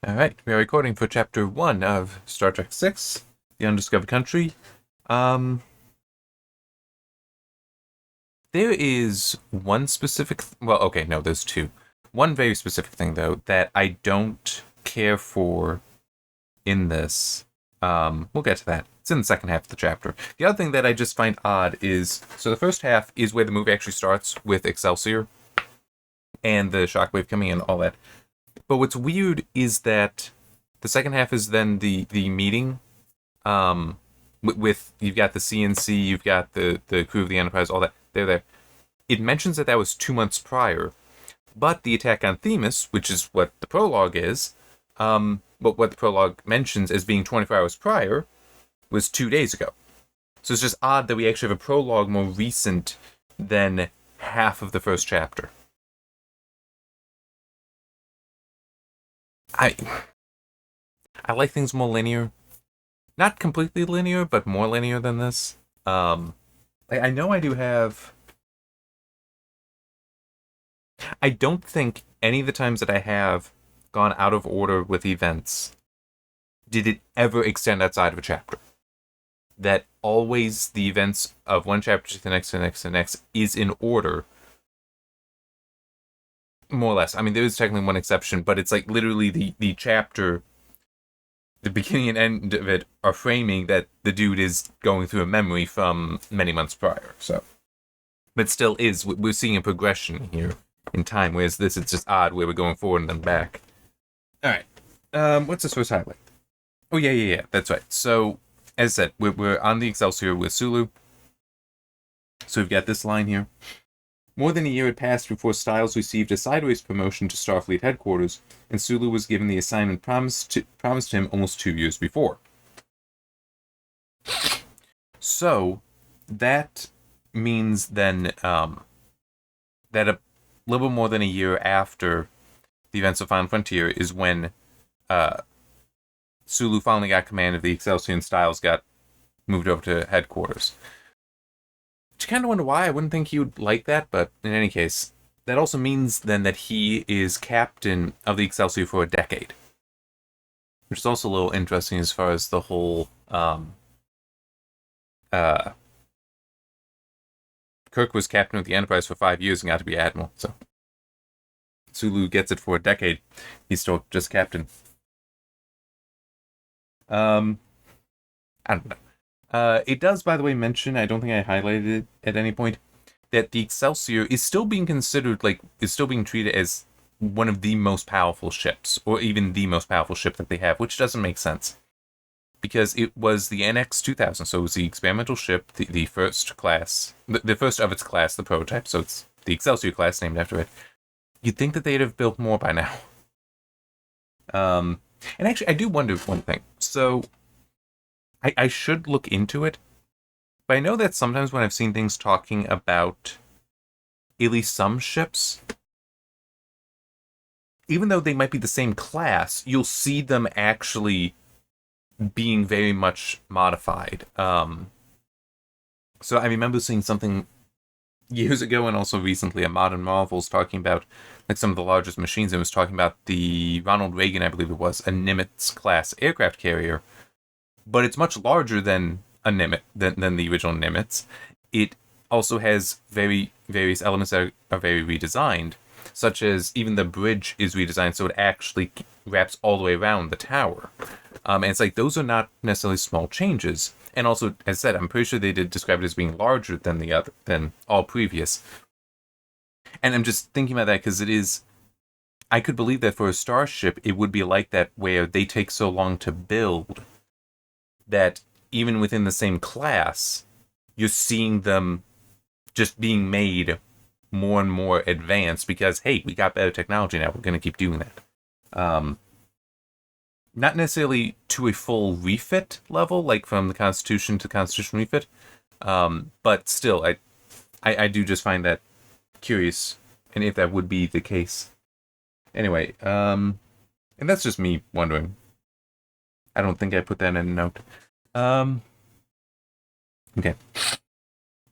Alright, we are recording for Chapter 1 of Star Trek 6, The Undiscovered Country. Um, there is one specific... well, okay, no, there's two. One very specific thing, though, that I don't care for in this. We'll get to that. It's in the second half of the chapter. The other thing that I just find odd is... so the first half is where the movie actually starts with Excelsior and the shockwave coming in, all that. But what's weird is that the second half is then the meeting. With you've got the CNC, you've got the crew of the Enterprise, all that. They're there. It mentions that was 2 months prior, but the attack on Themis, which is what the prologue is, but what the prologue mentions as being 24 hours prior, was 2 days ago. So it's just odd that we actually have a prologue more recent than half of the first chapter. I like things more linear. Not completely linear, but more linear than this. I know I do have... I don't think any of the times that I have gone out of order with events did it ever extend outside of a chapter. That always the events of one chapter to the next, to the next, to the next is in order. More or less. I mean, there is technically one exception, but it's like literally the chapter, the beginning and end of it are framing that the dude is going through a memory from many months prior. So, but still is, we're seeing a progression here in time, whereas this is just odd where we're going forward and then back. Alright. What's this first highlight? Oh, yeah, that's right. So, as I said, we're on the Excelsior with Sulu. So we've got this line here. More than a year had passed before Styles received a sideways promotion to Starfleet headquarters, and Sulu was given the assignment promised him almost 2 years before. So, that means then that a little more than a year after the events of Final Frontier is when Sulu finally got command of the Excelsior and Styles got moved over to headquarters. I kind of wonder why. I wouldn't think he would like that, but in any case, that also means then that he is captain of the Excelsior for a decade. Which is also a little interesting as far as the whole Kirk was captain of the Enterprise for 5 years and got to be admiral, so Sulu gets it for a decade. He's still just captain. I don't know. It does, by the way, mention, I don't think I highlighted it at any point, that the Excelsior is still being considered, is still being treated as one of the most powerful ships, or even the most powerful ship that they have, which doesn't make sense. Because it was the NX-2000, so it was the experimental ship, the first class, the first of its class, the prototype, so it's the Excelsior class named after it. You'd think that they'd have built more by now. And actually, I do wonder one thing. So, I should look into it, but I know that sometimes when I've seen things talking about at least some ships, even though they might be the same class, you'll see them actually being very much modified. So I remember seeing something years ago and also recently at Modern Marvels talking about some of the largest machines. It was talking about the Ronald Reagan, I believe it was, a Nimitz-class aircraft carrier. But it's much larger than a Nimitz, than the original Nimitz. It also has various elements that are very redesigned, such as even the bridge is redesigned so it actually wraps all the way around the tower. And it's like, those are not necessarily small changes. And also, as I said, I'm pretty sure they did describe it as being larger than all previous. And I'm just thinking about that because it is... I could believe that for a starship, it would be like that where they take so long to build that even within the same class, you're seeing them just being made more and more advanced because, hey, we got better technology now, we're going to keep doing that. Not necessarily to a full refit level, like from the Constitution to Constitution refit, but still, I do just find that curious, and if that would be the case. Anyway, and that's just me wondering. I don't think I put that in a note. Okay.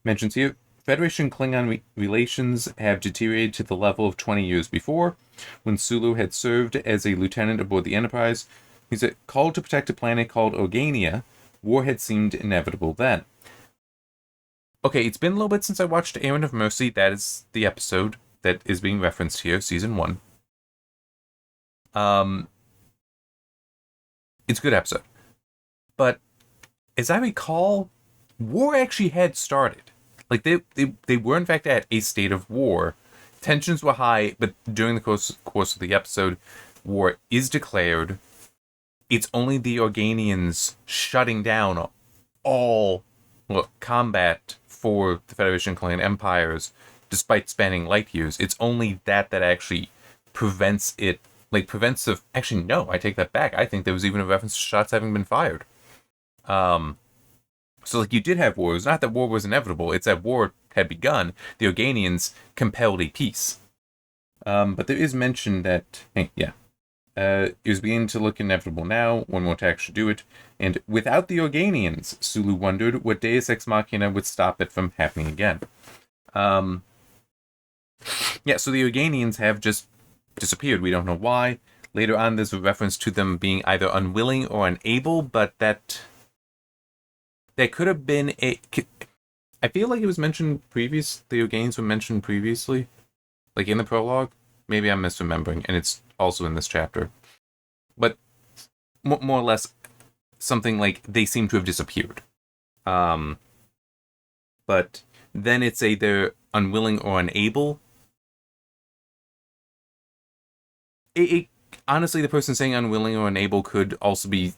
Mentions here, Federation-Klingon relations have deteriorated to the level of 20 years before, when Sulu had served as a lieutenant aboard the Enterprise. He said, called to protect a planet called Organia, war had seemed inevitable then. Okay, it's been a little bit since I watched Errand of Mercy. That is the episode that is being referenced here, season 1. It's a good episode. But as I recall, war actually had started. Like, they were in fact at a state of war. Tensions were high, but during the course of the episode, war is declared. It's only the Organians shutting down all combat for the Federation clan empires, despite spanning light years. It's only that actually prevents it. Actually, no, I take that back. I think there was even a reference to shots having been fired. So, like, you did have war. It was not that war was inevitable. It's that war had begun. The Organians compelled a peace. But there is mention that, it was beginning to look inevitable now. One more attack should do it. And without the Organians, Sulu wondered what Deus Ex Machina would stop it from happening again. So the Organians have just disappeared. We don't know why. Later on, there's a reference to them being either unwilling or unable, but that could have been I feel like it was mentioned the Organians were mentioned previously, like in the prologue. Maybe I'm misremembering, and it's also in this chapter. But more or less, something like they seem to have disappeared. But then it's either unwilling or unable. Honestly, the person saying unwilling or unable could also be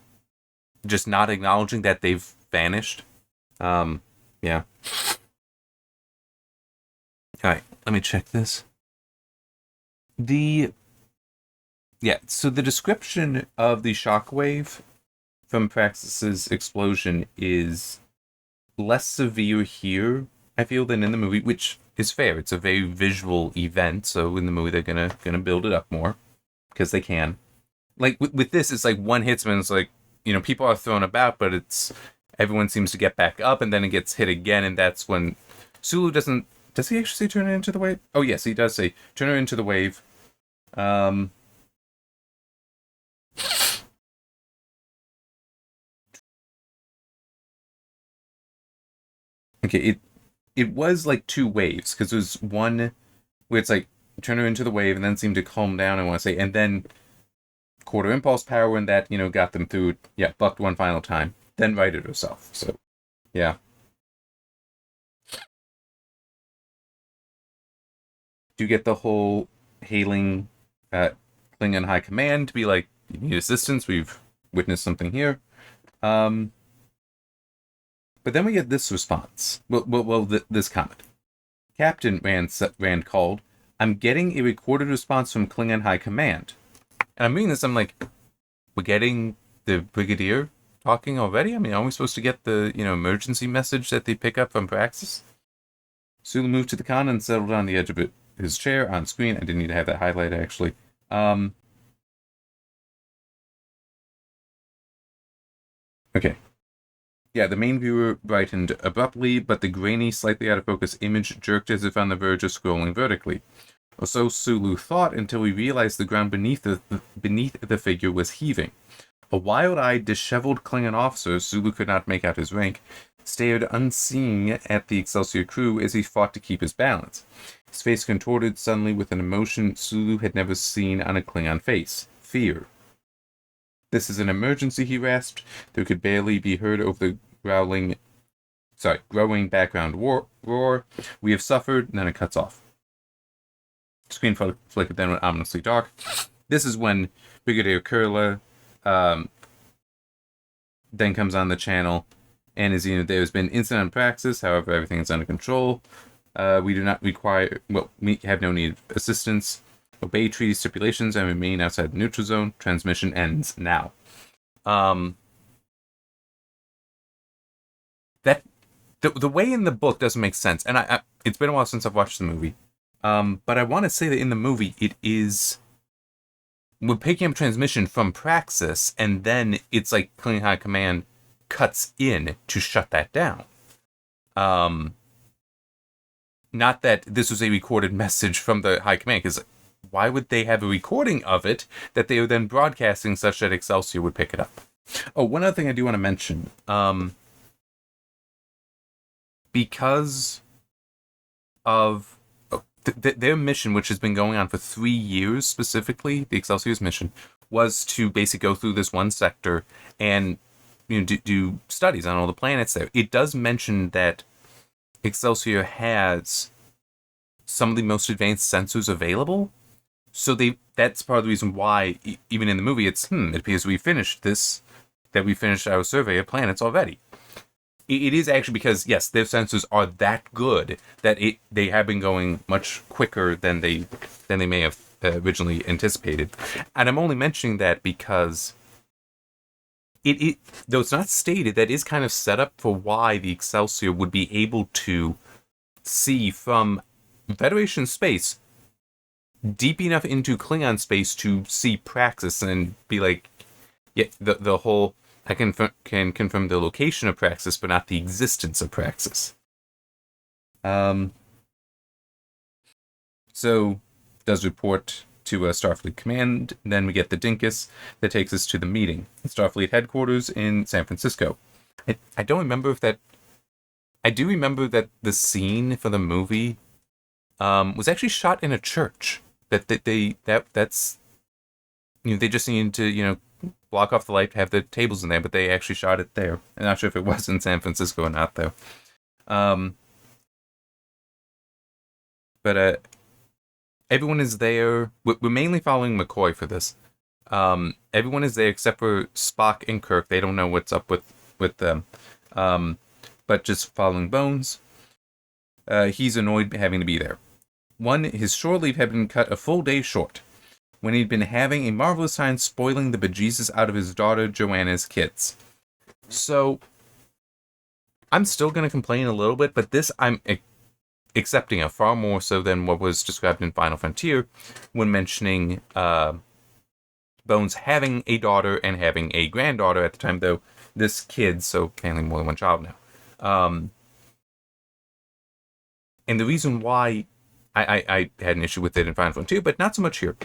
just not acknowledging that they've vanished. Yeah. Alright, let me check this. So the description of the shockwave from Praxis's explosion is less severe here, I feel, than in the movie, which is fair. It's a very visual event, so in the movie they're gonna build it up more, because they can. Like, with this, it's like one hits and it's like, people are thrown about, but everyone seems to get back up, and then it gets hit again, and that's when Sulu doesn't... Does he actually say turn it into the wave? Oh, yes, he does say turn it into the wave. Okay, it was like 2 waves, because there was one where it's like turn her into the wave and then seemed to calm down, I want to say, and then quarter impulse power, and that, got them through, bucked one final time, then righted herself. So, yeah. Do you get the whole hailing Klingon High Command to be like, you need assistance, we've witnessed something here. But then we get this response. This comment. Captain, Rand called, I'm getting a recorded response from Klingon High Command. And I'm reading this, I'm like, we're getting the Brigadier talking already? I mean, are we supposed to get the, emergency message that they pick up from Praxis? Sulu moved to the con and settled on the edge of his chair on screen. I didn't need to have that highlighted, actually. Okay. Yeah, the main viewer brightened abruptly, but the grainy, slightly out of focus image jerked as if on the verge of scrolling vertically. Or so Sulu thought, until we realized the ground beneath the figure was heaving. A wild-eyed, disheveled Klingon officer, Sulu could not make out his rank, stared unseeing at the Excelsior crew as he fought to keep his balance. His face contorted suddenly with an emotion Sulu had never seen on a Klingon face. Fear. This is an emergency, he rasped. There could barely be heard over the growing background roar. We have suffered, and then it cuts off. Screen flickered, then went ominously dark. This is when Brigadier Kurla then comes on the channel, and as there has been incident on Praxis, however, everything is under control. We do not require, we have no need of assistance. Obey treaty stipulations and remain outside the neutral zone. Transmission ends now. That the way in the book doesn't make sense, and I it's been a while since I've watched the movie. But I want to say that in the movie we're picking up transmission from Praxis, and then it's like Klingon High Command cuts in to shut that down. Not that this was a recorded message from the High Command, because why would they have a recording of it that they are then broadcasting such that Excelsior would pick it up? Oh, one other thing I do want to mention. Because of their mission, which has been going on for 3 years specifically, the Excelsior's mission, was to basically go through this one sector and do studies on all the planets there. It does mention that Excelsior has some of the most advanced sensors available. So that's part of the reason why, even in the movie, it appears we finished our survey of planets already. It is actually because, yes, their sensors are that good that they have been going much quicker than they may have originally anticipated. And I'm only mentioning that because though it's not stated, that is kind of set up for why the Excelsior would be able to see from Federation space deep enough into Klingon space to see Praxis and be like, yeah, the whole, I can confirm the location of Praxis, but not the existence of Praxis. So does report to Starfleet Command. Then we get the Dinkus that takes us to the meeting at Starfleet headquarters in San Francisco. I don't remember if that. I do remember that the scene for the movie was actually shot in a church. That's they just needed to block off the light, have the tables in there, but they actually shot it there. I'm not sure if it was in San Francisco or not, though. But everyone is there. We're mainly following McCoy for this. Everyone is there except for Spock and Kirk. They don't know what's up with them. But just following Bones. He's annoyed having to be there. His shore leave had been cut a full day short, when he'd been having a marvelous time spoiling the bejesus out of his daughter Joanna's kids. So, I'm still going to complain a little bit, but this I'm accepting it far more so than what was described in Final Frontier when mentioning Bones having a daughter and having a granddaughter at the time, though this kid, so apparently more than one child now. And the reason why I had an issue with it in Final Frontier, but not so much here,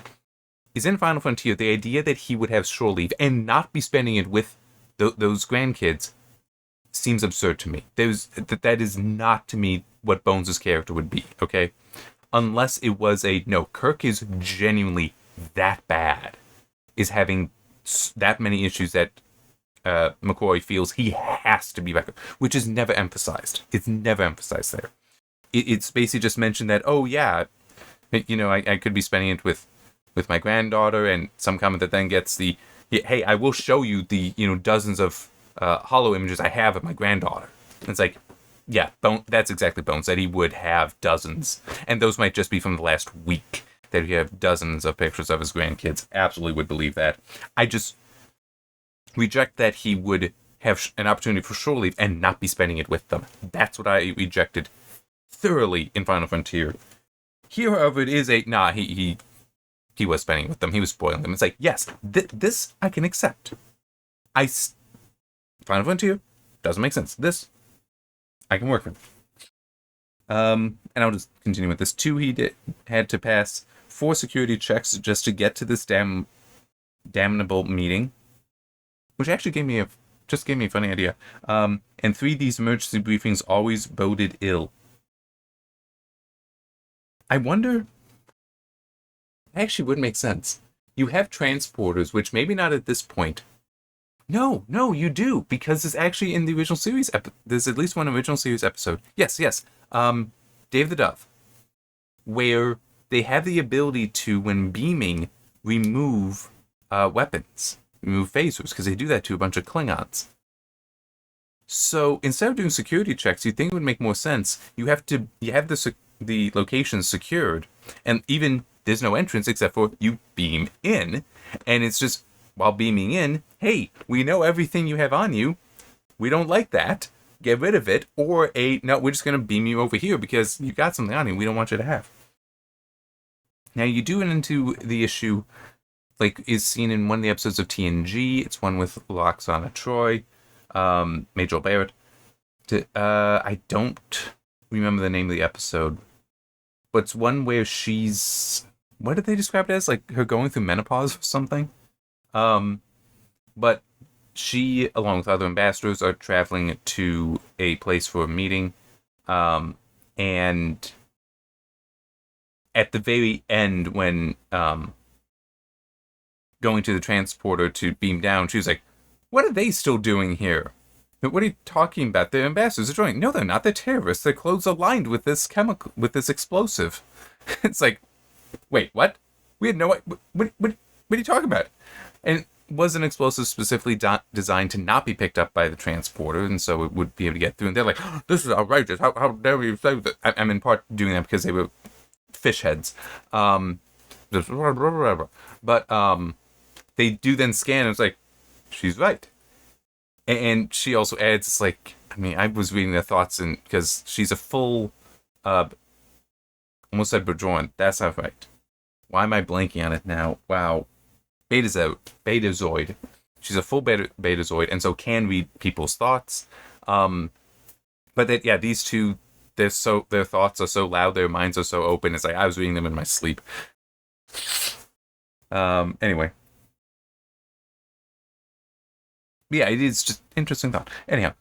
is in Final Frontier, the idea that he would have shore leave and not be spending it with those grandkids seems absurd to me. That is not, to me, what Bones' character would be, okay? Unless it was Kirk is genuinely that bad, is having that many issues that McCoy feels he has to be back, which is never emphasized. It's never emphasized there. It's basically just mentioned that, oh yeah, I could be spending it with my granddaughter, and some comment that then gets the, hey, I will show you the dozens of hollow images I have of my granddaughter. And it's like, yeah, that's exactly Bones, that he would have dozens, and those might just be from the last week, that he have dozens of pictures of his grandkids. Absolutely would believe that. I just reject that he would have an opportunity for shore leave and not be spending it with them. That's what I rejected thoroughly in Final Frontier. Here, however, it is he was spending with them. He was spoiling them. It's like, yes, this I can accept. Final Frontier doesn't make sense. This I can work with. And I'll just continue with this. 2, he had to pass 4 security checks just to get to this damnable meeting, which actually gave me a funny idea. And 3, these emergency briefings always boded ill. I wonder. Actually would make sense. You have transporters, which maybe not at this point. No, you do, because it's actually in the original series. There's at least one original series episode. Yes. Dave the Dove, where they have the ability to, when beaming, remove weapons, remove phasers, because they do that to a bunch of Klingons. So instead of doing security checks, you'd think it would make more sense. You have the location secured, and even there's no entrance except for you beam in, and it's just while beaming in, hey, we know everything you have on you. We don't like that. Get rid of it. Or no, we're just going to beam you over here because you got something on you we don't want you to have. Now, you do run into the issue, like is seen in one of the episodes of TNG. It's one with Loxana Troy, Major Barrett. I don't remember the name of the episode, but it's one where she's what did they describe it as? Like her going through menopause or something. Um, but she, along with other ambassadors, are traveling to a place for a meeting. And at the very end, when going to the transporter to beam down, she was like, "What are they still doing here? What are you talking about? They're ambassadors. They're joining. No, they're not. They're terrorists. Their clothes are lined with this chemical, with this explosive." It's like, wait, what? We had no. What are you talking about? And it was an explosive specifically designed to not be picked up by the transporter, and so it would be able to get through. And they're like, oh, "This is outrageous. How dare you say that?" I'm in part doing that because they were fish heads. But they do then scan, and it's like, she's right. And she also adds, it's like, I mean, I was reading their thoughts, and because she's a full, almost said Bajoran. That's not right. Why am I blanking on it now? Wow. Betazoid. She's a full Betazoid, and so can read people's thoughts. But that, yeah, these two, their thoughts are so loud, their minds are so open. It's like I was reading them in my sleep. Anyway. Yeah, it is just interesting thought. Anyhow,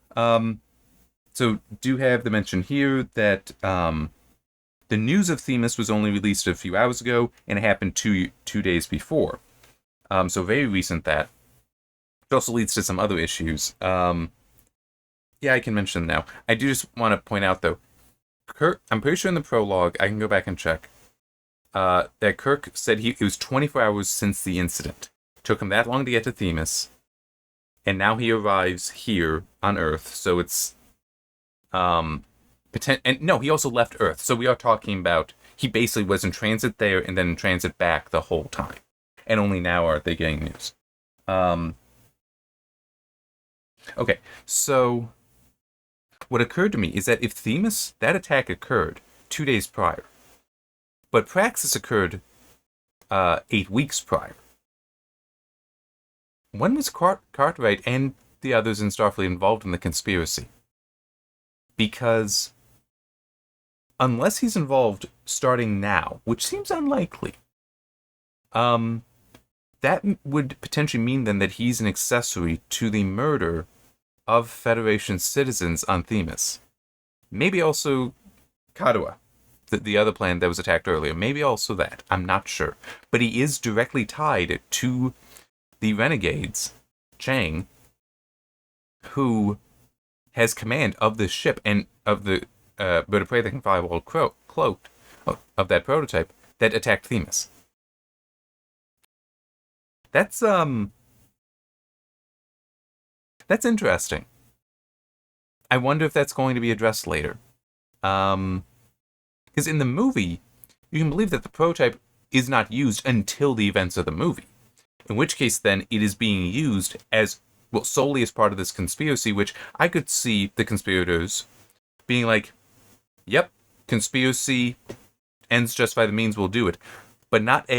so do have the mention here that the news of Themis was only released a few hours ago, and it happened two days before. So very recent that. It also leads to some other issues. Yeah, I can mention them now. I do just want to point out, though, Kirk, I'm pretty sure in the prologue, I can go back and check, that Kirk said it was 24 hours since the incident. It took him that long to get to Themis, and now he arrives here on Earth, so it's, and no, he also left Earth, so we are talking about, he basically was in transit there, and then in transit back the whole time. And only now are they getting news. Okay, so what occurred to me is that if Themis, that attack occurred 2 days prior, but Praxis occurred 8 weeks prior, when was Cartwright and the others in Starfleet involved in the conspiracy? Because unless he's involved starting now, which seems unlikely, that would potentially mean then that he's an accessory to the murder of Federation citizens on Themis. Maybe also Kadua, the other planet that was attacked earlier. Maybe also that. I'm not sure. But he is directly tied to the renegades, Chang, who has command of this ship and of the bird of prey that can fly while cloaked of that prototype that attacked Themis. That's interesting. I wonder if that's going to be addressed later. Because in the movie, you can believe that the prototype is not used until the events of the movie. In which case, then, it is being used as, well, solely as part of this conspiracy, which I could see the conspirators being like, yep, conspiracy, ends justify the means, we'll do it. But not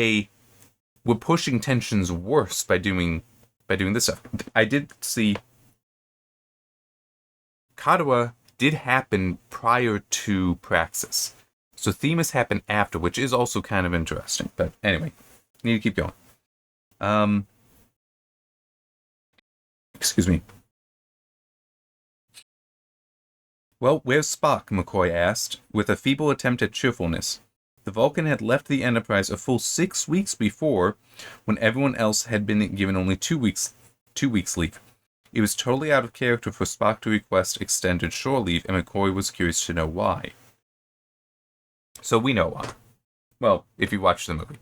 we're pushing tensions worse by doing this stuff. I did see Kadua did happen prior to Praxis. So Themis happened after, which is also kind of interesting. But anyway, need to keep going. Excuse me. Well, where's Spock? McCoy asked, with a feeble attempt at cheerfulness. The Vulcan had left the Enterprise a full 6 weeks before, when everyone else had been given only 2 weeks leave. It was totally out of character for Spock to request extended shore leave, and McCoy was curious to know why. So we know why. Well, if you watch the movie.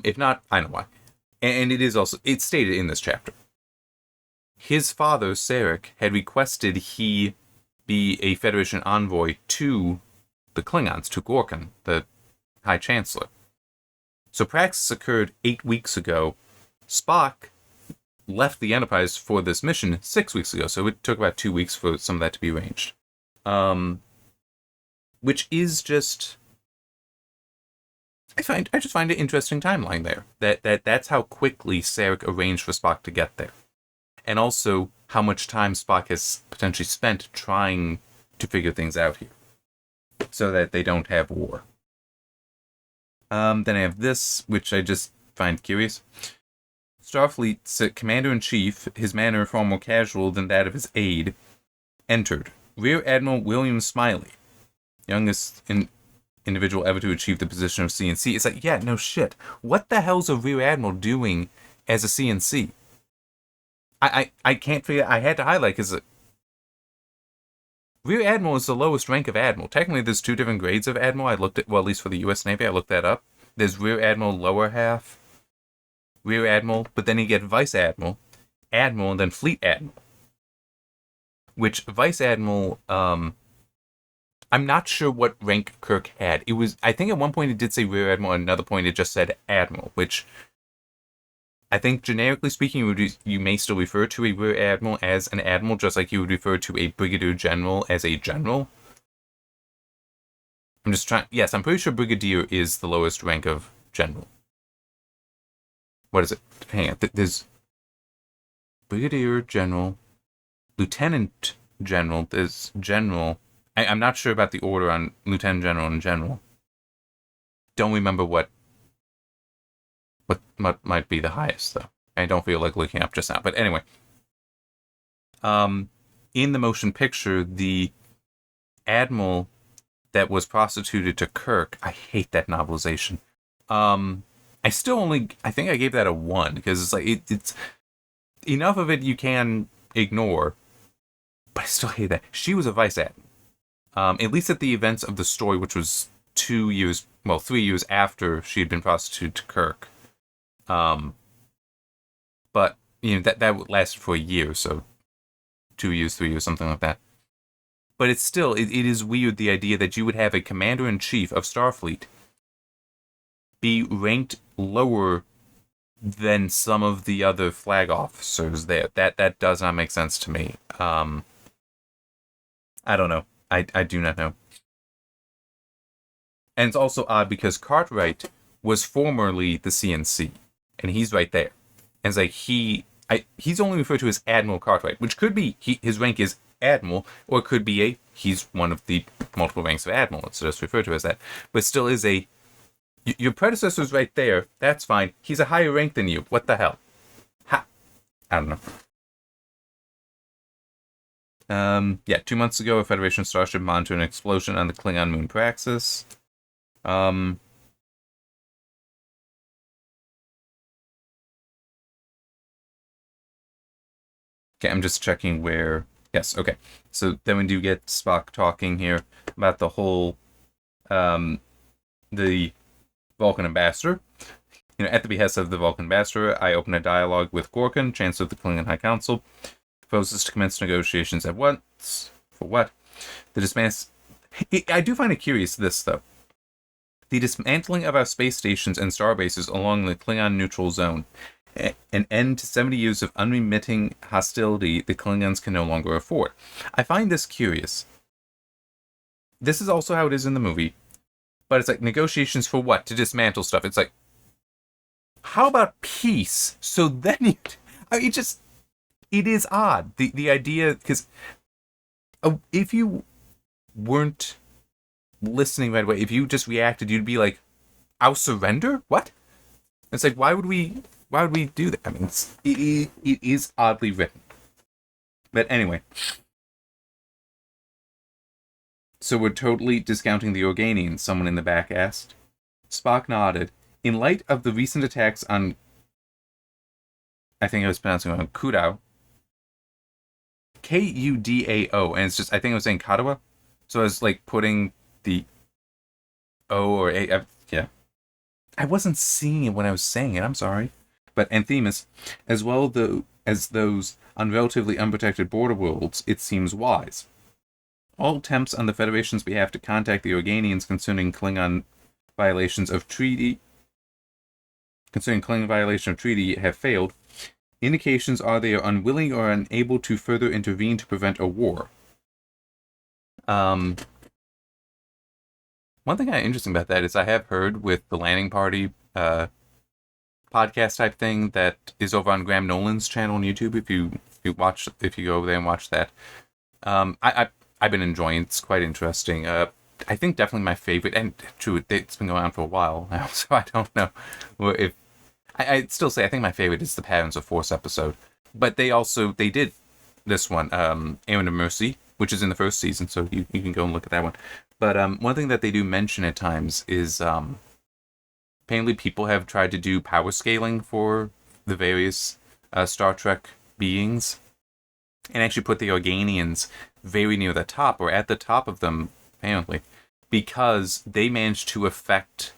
If not, I know why. And it's stated in this chapter. His father, Sarek, had requested he be a Federation envoy to the Klingons, to Gorkon, the High Chancellor. So Praxis occurred 8 weeks ago. Spock left the Enterprise for this mission 6 weeks ago, so it took about 2 weeks for some of that to be arranged. Which is just... I just find an interesting timeline there. That's how quickly Sarek arranged for Spock to get there. And also how much time Spock has potentially spent trying to figure things out here, so that they don't have war. Then I have this, which I just find curious. Starfleet's commander-in-chief, his manner far more casual than that of his aide, entered. Rear Admiral William Smiley, youngest individual ever to achieve the position of CNC. It's like, yeah, no shit. What the hell's a Rear Admiral doing as a CNC? I can't figure. I had to highlight because Rear Admiral is the lowest rank of Admiral. Technically, there's 2 different grades of Admiral. I looked at, well, at least for the U.S. Navy, I looked that up. There's Rear Admiral lower half, Rear Admiral, but then you get Vice Admiral, Admiral, and then Fleet Admiral. Which Vice Admiral, I'm not sure what rank Kirk had. It was, I think at one point it did say Rear Admiral, at another point it just said Admiral, which I think generically speaking, you may still refer to a Rear Admiral as an Admiral, just like you would refer to a Brigadier General as a General. I'm just trying, yes, I'm pretty sure Brigadier is the lowest rank of General. What is it? Hang on, there's Brigadier General, Lieutenant General, there's General. I'm not sure about the order on Lieutenant General and General. Don't remember what might be the highest, though. I don't feel like looking up just now. But anyway. In the motion picture, the Admiral that was prostituted to Kirk, I hate that novelization. I think I gave that a 1, because it's like, it's enough of it you can ignore, but I still hate that. She was a Vice Admiral. At least at the events of the story, which was 3 years after she had been prostituted to Kirk. But, that lasted for a year, so 2 years, 3 years, something like that. But it's still, it is weird, the idea that you would have a commander-in-chief of Starfleet be ranked lower than some of the other flag officers there. That does not make sense to me. I don't know. I do not know. And it's also odd because Cartwright was formerly the CNC, and he's right there. And it's like he's only referred to as Admiral Cartwright, which could be his rank is Admiral, or it could be he's one of the multiple ranks of Admiral. It's just referred to as that, but still is your predecessor's right there. That's fine. He's a higher rank than you. What the hell? I don't know. 2 months ago, a Federation starship monitored an explosion on the Klingon moon Praxis. Okay, I'm just checking where. Yes, okay. So then we do get Spock talking here about the whole, the Vulcan ambassador. At the behest of the Vulcan ambassador, I open a dialogue with Gorkin, Chancellor of the Klingon High Council. Proposes to commence negotiations at once. For what? The dismantle. I do find it curious, this, though. The dismantling of our space stations and starbases along the Klingon neutral zone. An end to 70 years of unremitting hostility the Klingons can no longer afford. I find this curious. This is also how it is in the movie. But it's like, negotiations for what? To dismantle stuff. It's like, how about peace? So then it is odd. The idea, because if you weren't listening right away, if you just reacted, you'd be like, I'll surrender? What? It's like, why would we do that? I mean, it is oddly written. But anyway. So we're totally discounting the Organians, someone in the back asked. Spock nodded. In light of the recent attacks on, I think I was pronouncing it wrong, Kudao. Kudao. And it's just, I think I was saying Kadawa. So I was like putting the O or A. Yeah. I wasn't seeing it when I was saying it. I'm sorry. But Anthemus, as well as those on relatively unprotected border worlds, it seems wise. All attempts on the Federation's behalf to contact the Organians concerning Klingon violations of treaty have failed. Indications are they are unwilling or unable to further intervene to prevent a war. One thing kind of interesting about that is I have heard with the Landing Party podcast type thing that is over on Graham Nolan's channel on YouTube. If you go over there and watch that, I've been enjoying it. It's quite interesting. I think definitely my favorite, and true, it's been going on for a while now, so I don't know if I'd still say I think my favorite is the Patterns of Force episode. But they did this one, Errand of Mercy, which is in the first season, so you can go and look at that one. But one thing that they do mention at times is apparently people have tried to do power scaling for the various Star Trek beings, and actually put the Organians very near the top, or at the top of them, apparently, because they managed to affect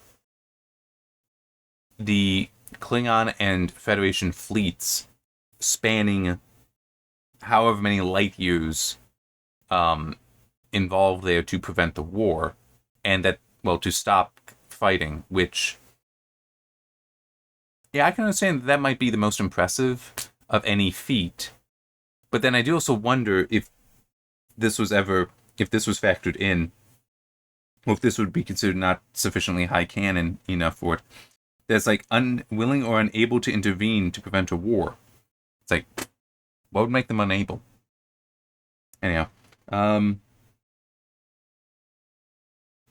the Klingon and Federation fleets spanning however many light years involved there to prevent the war, and to stop fighting, which, yeah, I can understand that might be the most impressive of any feat. But then I do also wonder if this was factored in, or if this would be considered not sufficiently high canon enough for it. That's like unwilling or unable to intervene to prevent a war. It's like, what would make them unable? Anyhow,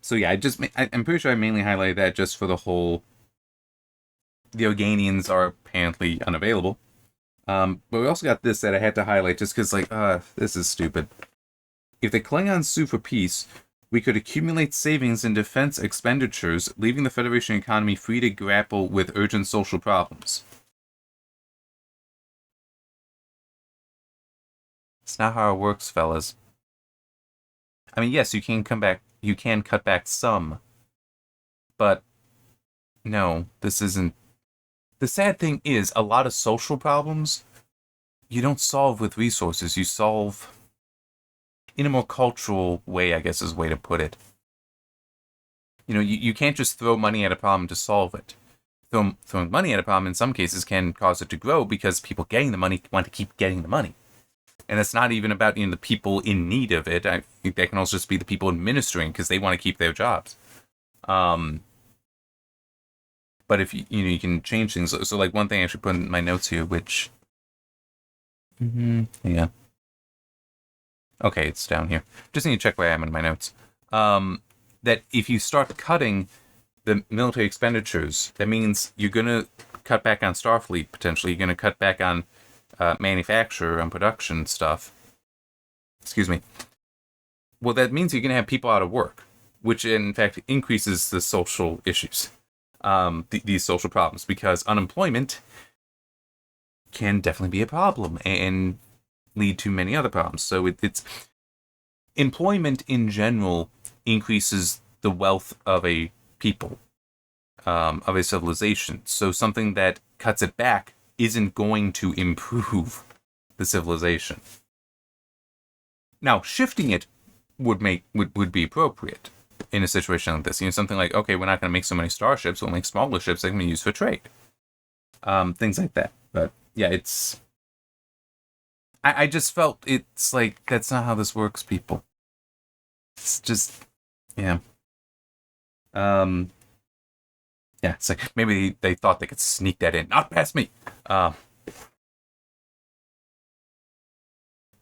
so yeah, I'm pretty sure I mainly highlighted that just for the whole. The Organians are apparently unavailable. But we also got this that I had to highlight just because, this is stupid. If the Klingons sue for peace, we could accumulate savings in defense expenditures, leaving the Federation economy free to grapple with urgent social problems. It's not how it works, fellas. I mean, yes, you can cut back some, but no, this isn't. The sad thing is, a lot of social problems, you don't solve with resources, you solve in a more cultural way, I guess is a way to put it. You can't just throw money at a problem to solve it. Throwing money at a problem in some cases can cause it to grow because people getting the money want to keep getting the money. And it's not even about the people in need of it. I think that can also just be the people administering because they want to keep their jobs. But if you can change things. So like one thing I actually put in my notes here, which, yeah. Okay, it's down here. Just need to check where I am in my notes. That if you start cutting the military expenditures, that means you're going to cut back on Starfleet, potentially. You're going to cut back on manufacture, on production stuff. Excuse me. Well, that means you're going to have people out of work, which in fact increases the social issues. These social problems, because unemployment can definitely be a problem and lead to many other problems. So it's employment in general increases the wealth of a people, of a civilization. So something that cuts it back isn't going to improve the civilization. Now, shifting it would be appropriate in a situation like this. Something like, okay, we're not going to make so many starships, we'll make smaller ships that can be used for trade. Things like that. But yeah, it's... I just felt it's like, that's not how this works, people. It's just... Yeah. Yeah, it's like, maybe they thought they could sneak that in. Not past me!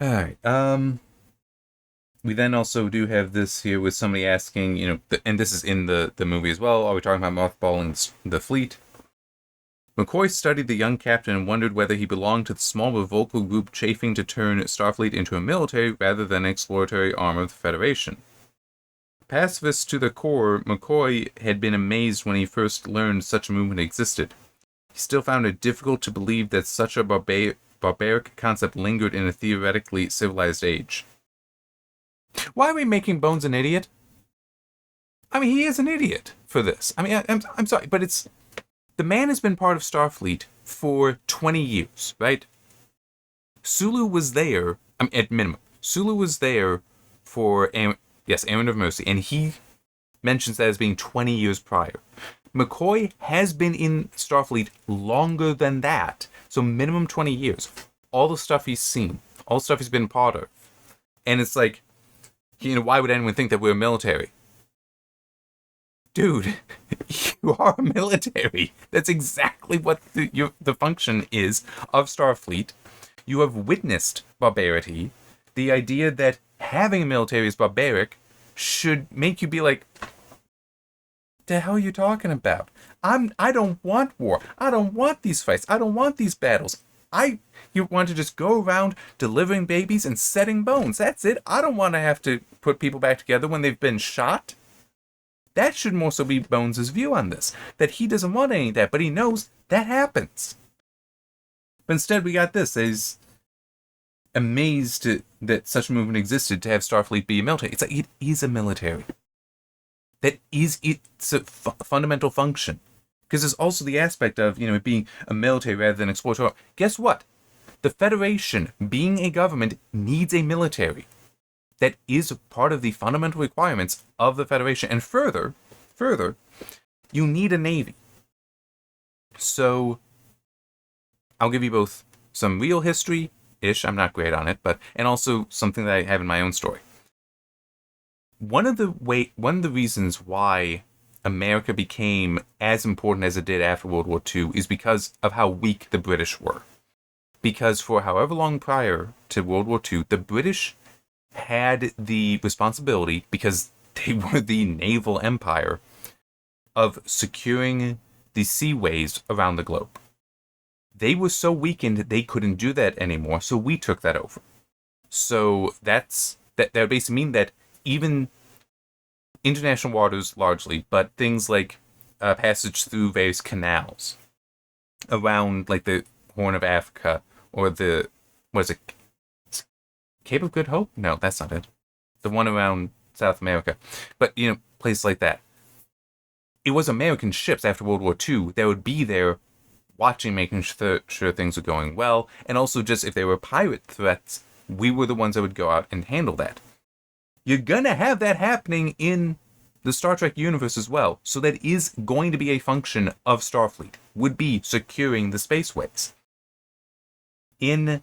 Alright, we then also do have this here with somebody asking, and this is in the movie as well, are we talking about mothballing the fleet? McCoy studied the young captain and wondered whether he belonged to the small revolt group chafing to turn Starfleet into a military rather than an exploratory arm of the Federation. Pacifist to the core, McCoy had been amazed when he first learned such a movement existed. He still found it difficult to believe that such a barbaric concept lingered in a theoretically civilized age. Why are we making Bones an idiot? I mean, he is an idiot for this. I mean, I'm sorry, but it's... The man has been part of Starfleet for 20 years, right? Sulu was there, at minimum. Sulu was there for, Errand of Mercy, and he mentions that as being 20 years prior. McCoy has been in Starfleet longer than that, so minimum 20 years. All the stuff he's seen, all the stuff he's been part of. And it's like, why would anyone think that we're military? Dude, you are a military. That's exactly what the function is of Starfleet. You have witnessed barbarity. The idea that having a military is barbaric should make you be like, the hell are you talking about? I don't want war. I don't want these fights. I don't want these battles. You want to just go around delivering babies and setting bones. That's it. I don't want to have to put people back together when they've been shot. That should more so be Bones' view on this. That he doesn't want any of that, but he knows that happens. But instead we got this. He's amazed that such a movement existed to have Starfleet be a military. It's like, it is a military. That is its a fundamental function. Because there's also the aspect of, it being a military rather than exploratory. Guess what? The Federation, being a government, needs a military. That is part of the fundamental requirements of the Federation. And further, you need a navy. So, I'll give you both some real history-ish, I'm not great on it, and also something that I have in my own story. One of the reasons why America became as important as it did after World War II is because of how weak the British were. Because for however long prior to World War II, the British had the responsibility, because they were the naval empire, of securing the seaways around the globe. They were so weakened they couldn't do that anymore, so we took that over. So that would basically mean that even international waters largely, but things like passage through various canals around like the Horn of Africa or Cape of Good Hope? No, that's not it. The one around South America. But, places like that. It was American ships after World War II that would be there watching, making sure things were going well, and also just if there were pirate threats, we were the ones that would go out and handle that. You're gonna have that happening in the Star Trek universe as well, so that is going to be a function of Starfleet, would be securing the spaceways. In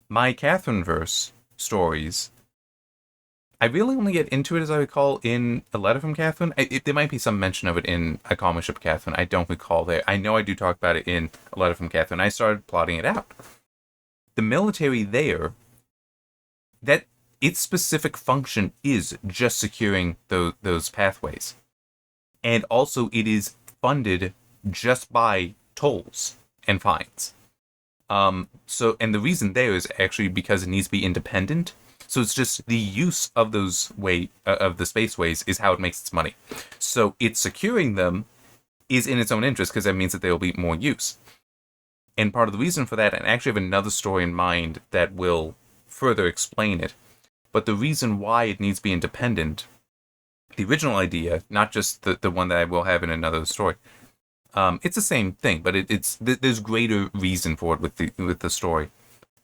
my Catherine-verse stories, I really only get into it, as I recall, in A Letter from Catherine. There might be some mention of it in I Call My Ship Catherine. I don't recall there. I know I do talk about it in A Letter from Catherine. I started plotting it out. The military there, that its specific function is just securing those pathways. And also it is funded just by tolls and fines. And the reason there is actually because it needs to be independent. So it's just the use of those of the spaceways is how it makes its money. So it's securing them is in its own interest because that means that there will be more use. And part of the reason for that, and I actually have another story in mind that will further explain it, but the reason why it needs to be independent, the original idea, not just the one that I will have in another story, it's the same thing, but there's greater reason for it with the story.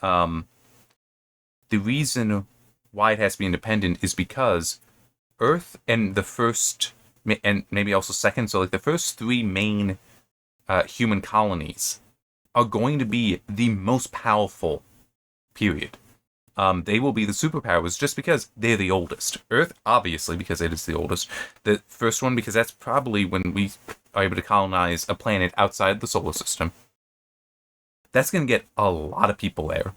The reason why it has to be independent is because Earth and the first, and maybe also second, so like the first three main human colonies are going to be the most powerful, period. They will be the superpowers just because they're the oldest. Earth, obviously, because it is the oldest. The first one, because that's probably when we are able to colonize a planet outside the solar system. That's going to get a lot of people there.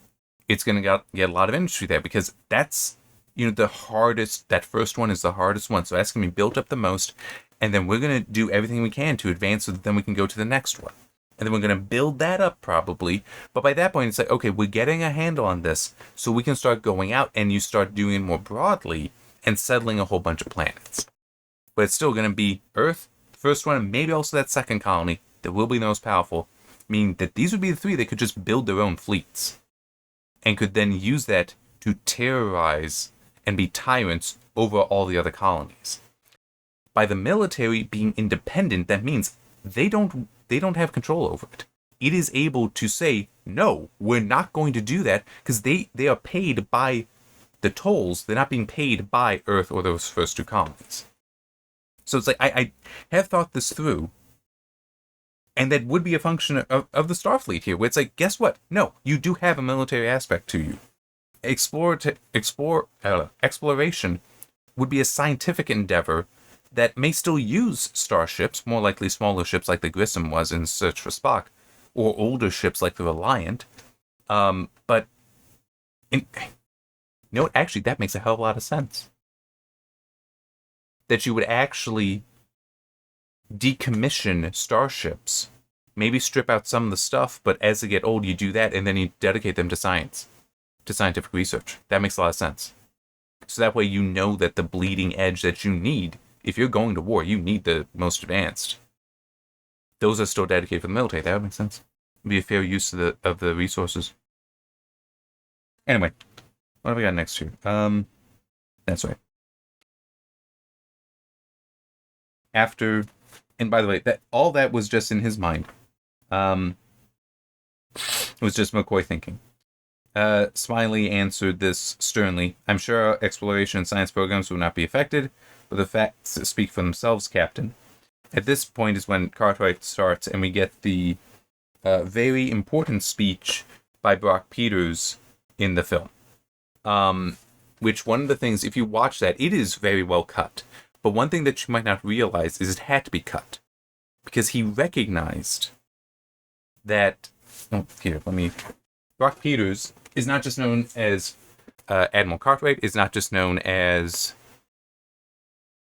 It's going to get a lot of industry there because that's, the hardest, that first one is the hardest one. So that's going to be built up the most. And then we're going to do everything we can to advance so that then we can go to the next one. And then we're going to build that up probably. But by that point, it's like, okay, we're getting a handle on this. So we can start going out and you start doing it more broadly and settling a whole bunch of planets. But it's still going to be Earth, the first one, and maybe also that second colony that will be the most powerful. Meaning that these would be the three that could just build their own fleets. And could then use that to terrorize and be tyrants over all the other colonies. By the military being independent, that means they don't have control over it. It is able to say, no, we're not going to do that, because they are paid by the tolls. They're not being paid by Earth or those first two colonies. So it's like, I have thought this through, and that would be a function of the Starfleet here, where it's like, guess what? No, you do have a military aspect to you. Exploration would be a scientific endeavor that may still use starships, more likely smaller ships like the Grissom was in Search for Spock, or older ships like the Reliant. But, actually, that makes a hell of a lot of sense. that you would actually decommission starships, maybe strip out some of the stuff, but as they get old, you do that, and then you dedicate them to science, to scientific research. That makes a lot of sense. So that way you know that the bleeding edge that you need, if you're going to war, you need the most advanced. Those are still dedicated for the military. That would make sense. It'd be a fair use of the resources. Anyway, what have we got next here? That's right. After, and by the way, all that was just in his mind. It was just McCoy thinking. Smiley answered this sternly. I'm sure our exploration and science programs will not be affected, but the facts speak for themselves, Captain. At this point is when Cartwright starts, and we get the very important speech by Brock Peters in the film. Which one of the things, if you watch that, it is very well cut. But one thing that you might not realize is it had to be cut. Because he recognized that... Oh, here, let me... Brock Peters is not just known as Admiral Cartwright, is not just known as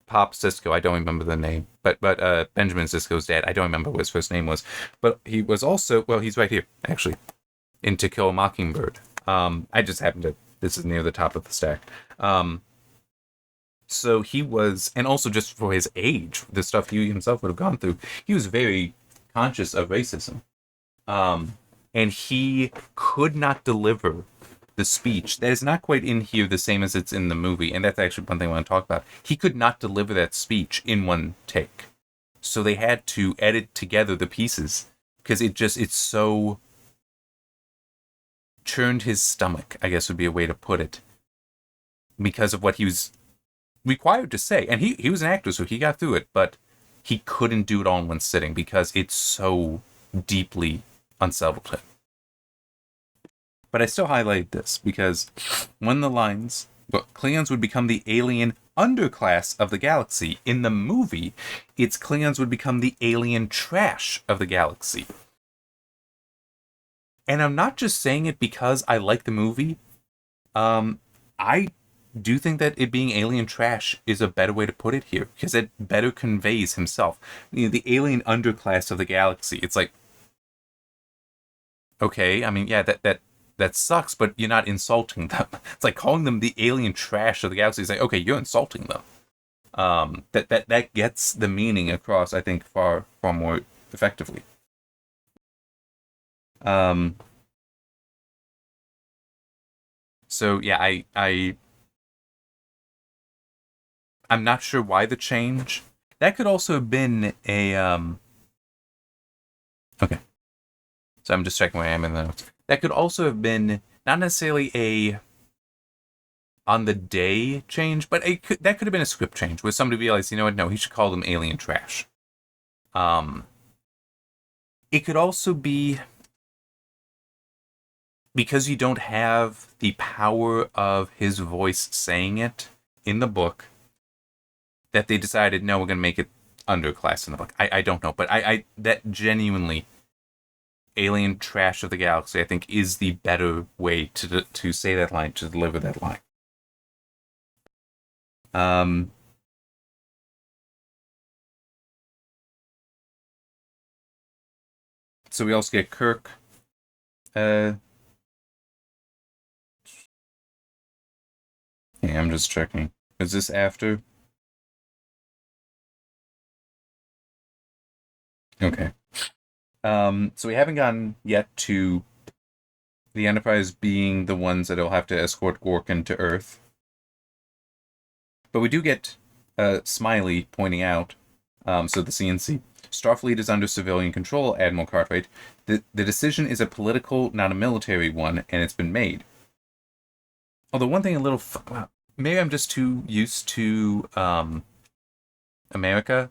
Pop Sisko, I don't remember the name, but Benjamin Sisko's dad, I don't remember what his first name was, but he was also, well, he's right here, actually, in To Kill a Mockingbird. I just happened to, this is near the top of the stack. So he was, and also just for his age, the stuff he himself would have gone through, he was very conscious of racism. And he could not deliver the speech. That is not quite in here the same as it's in the movie, and that's actually one thing I want to talk about. He could not deliver that speech in one take. So they had to edit together the pieces, because it's so churned his stomach, I guess would be a way to put it, because of what he was required to say. And he was an actor, so he got through it, but he couldn't do it all in one sitting, because it's so deeply unsettled him. But I still highlight this because one of the lines, well, Klingons would become the alien underclass of the galaxy. In the movie, it's Klingons would become the alien trash of the galaxy. And I'm not just saying it because I like the movie. I do think that it being alien trash is a better way to put it here, because it better conveys himself. You know, the alien underclass of the galaxy. It's like, okay, I mean, yeah, that sucks, but you're not insulting them. It's like calling them the alien trash of the galaxy. It's like, okay, you're insulting them. That gets the meaning across, I think, far more effectively. So yeah, I'm not sure why the change. That could also have been a okay. So I'm just checking where I am in the notes. That could also have been not necessarily a on the day change, but that could have been a script change where somebody realized, you know what, no, he should call them alien trash. It could also be because you don't have the power of his voice saying it in the book, that they decided, no, we're going to make it underclass in the book. I don't know, but I that genuinely, alien trash of the galaxy, I think, is the better way to say that line, to deliver that line. So we also get Kirk. Yeah, I'm just checking. Is this after? Okay. So we haven't gotten yet to the Enterprise being the ones that will have to escort Gorkin to Earth. But we do get Smiley pointing out, so the CNC, Starfleet is under civilian control, Admiral Cartwright. The decision is a political, not a military one, and it's been made. Although one thing maybe I'm just too used to America,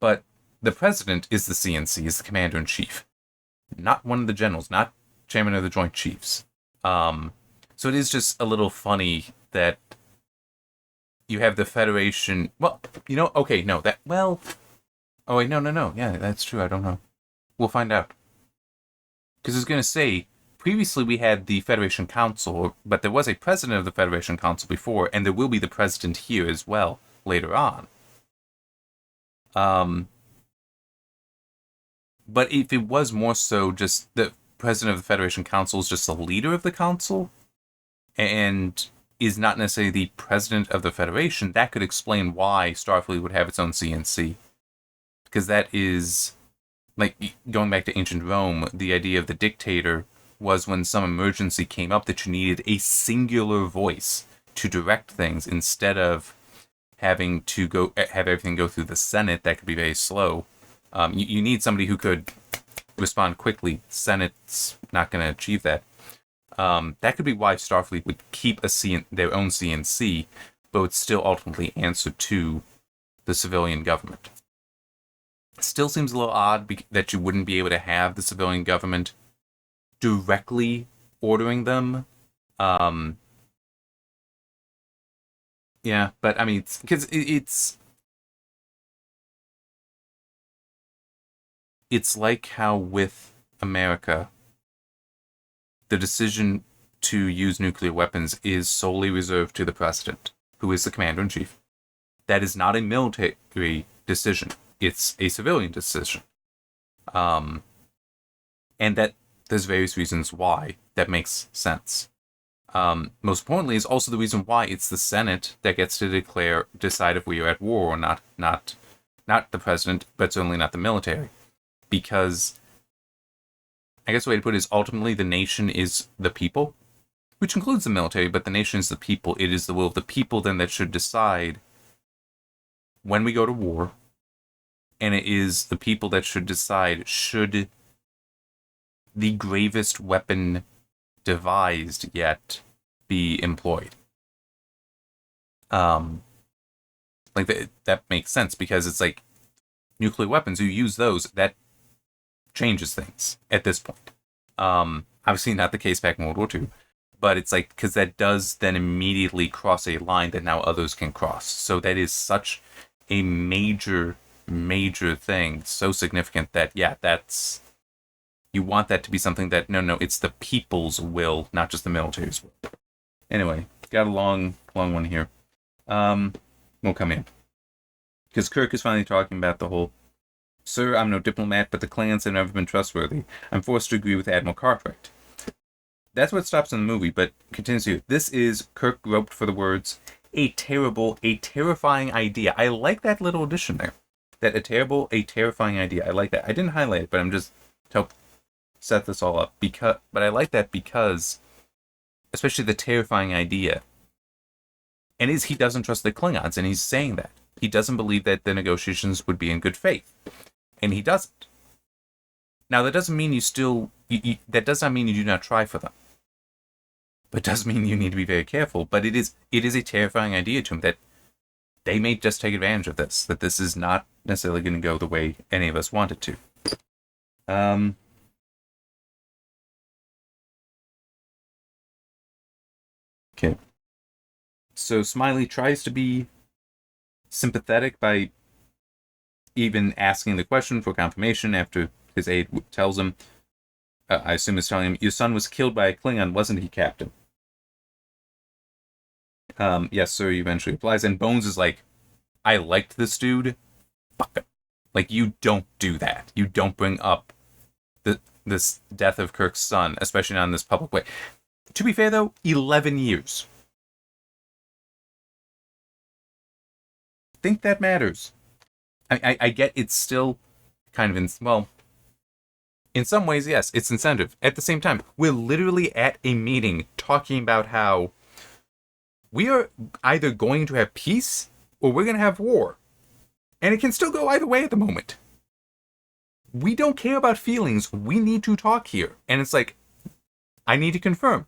but the president is the CNC, is the commander-in-chief. Not one of the generals, not chairman of the Joint Chiefs. So it is just a little funny that you have the Federation... Well, you know, okay, no, that... Well... Oh, wait, no. Yeah, that's true, I don't know. We'll find out. Because I was going to say, previously we had the Federation Council, but there was a president of the Federation Council before, and there will be the president here as well later on. Um, but if it was more so just the president of the Federation Council is just the leader of the council and is not necessarily the president of the Federation, that could explain why Starfleet would have its own CNC. Because that is, like, going back to ancient Rome, the idea of the dictator was when some emergency came up that you needed a singular voice to direct things instead of having to have everything go through the Senate. That could be very slow. You need somebody who could respond quickly. Senate's not going to achieve that. That could be why Starfleet would keep their own CNC, but would still ultimately answer to the civilian government. Still seems a little odd that you wouldn't be able to have the civilian government directly ordering them. Yeah, but I mean, because it's like how with America, the decision to use nuclear weapons is solely reserved to the president, who is the commander-in-chief. That is not a military decision. It's a civilian decision. And that there's various reasons why that makes sense. Most importantly is also the reason why it's the Senate that gets to decide if we are at war or not. Not the president, but certainly not the military. Because I guess the way to put it is ultimately the nation is the people, which includes the military, but the nation is the people. It is the will of the people then that should decide when we go to war, and it is the people that should decide should the gravest weapon devised yet be employed. Like that makes sense because it's like nuclear weapons, you use those, that changes things at this point. Obviously not the case back in World War II, but it's like, because that does then immediately cross a line that now others can cross. So that is such a major thing, so significant that, yeah, that's, you want that to be something that, no, it's the people's will, not just the military's will. Anyway, got a long one here. We'll come in. Because Kirk is finally talking about the whole, "Sir, I'm no diplomat, but the clans have never been trustworthy. I'm forced to agree with Admiral Cartwright." That's what stops in the movie, but continues here. This is Kirk groped for the words, a terrifying idea. I like that little addition there. That a terrifying idea. I like that. I didn't highlight it, but I'm just to help set this all up. But I like that because, especially the terrifying idea, and he doesn't trust the Klingons, and he's saying that. He doesn't believe that the negotiations would be in good faith. And he doesn't. Now, that doesn't mean that does not mean you do not try for them. But it does mean you need to be very careful. But it is a terrifying idea to him that they may just take advantage of this. That this is not necessarily going to go the way any of us want it to. Okay. So Smiley tries to be sympathetic by even asking the question for confirmation after his aide tells him, I assume he's telling him, "Your son was killed by a Klingon, wasn't he, Captain?" Yes, sir, he eventually replies, and Bones is like, "I liked this dude. Fuck him. Like, you don't do that. You don't bring up this death of Kirk's son, especially not in this public way." To be fair, though, 11 years. I think that matters. I get it's still kind of, in some ways, yes, it's incentive. At the same time, we're literally at a meeting talking about how we are either going to have peace or we're going to have war. And it can still go either way at the moment. We don't care about feelings. We need to talk here. And it's like, I need to confirm.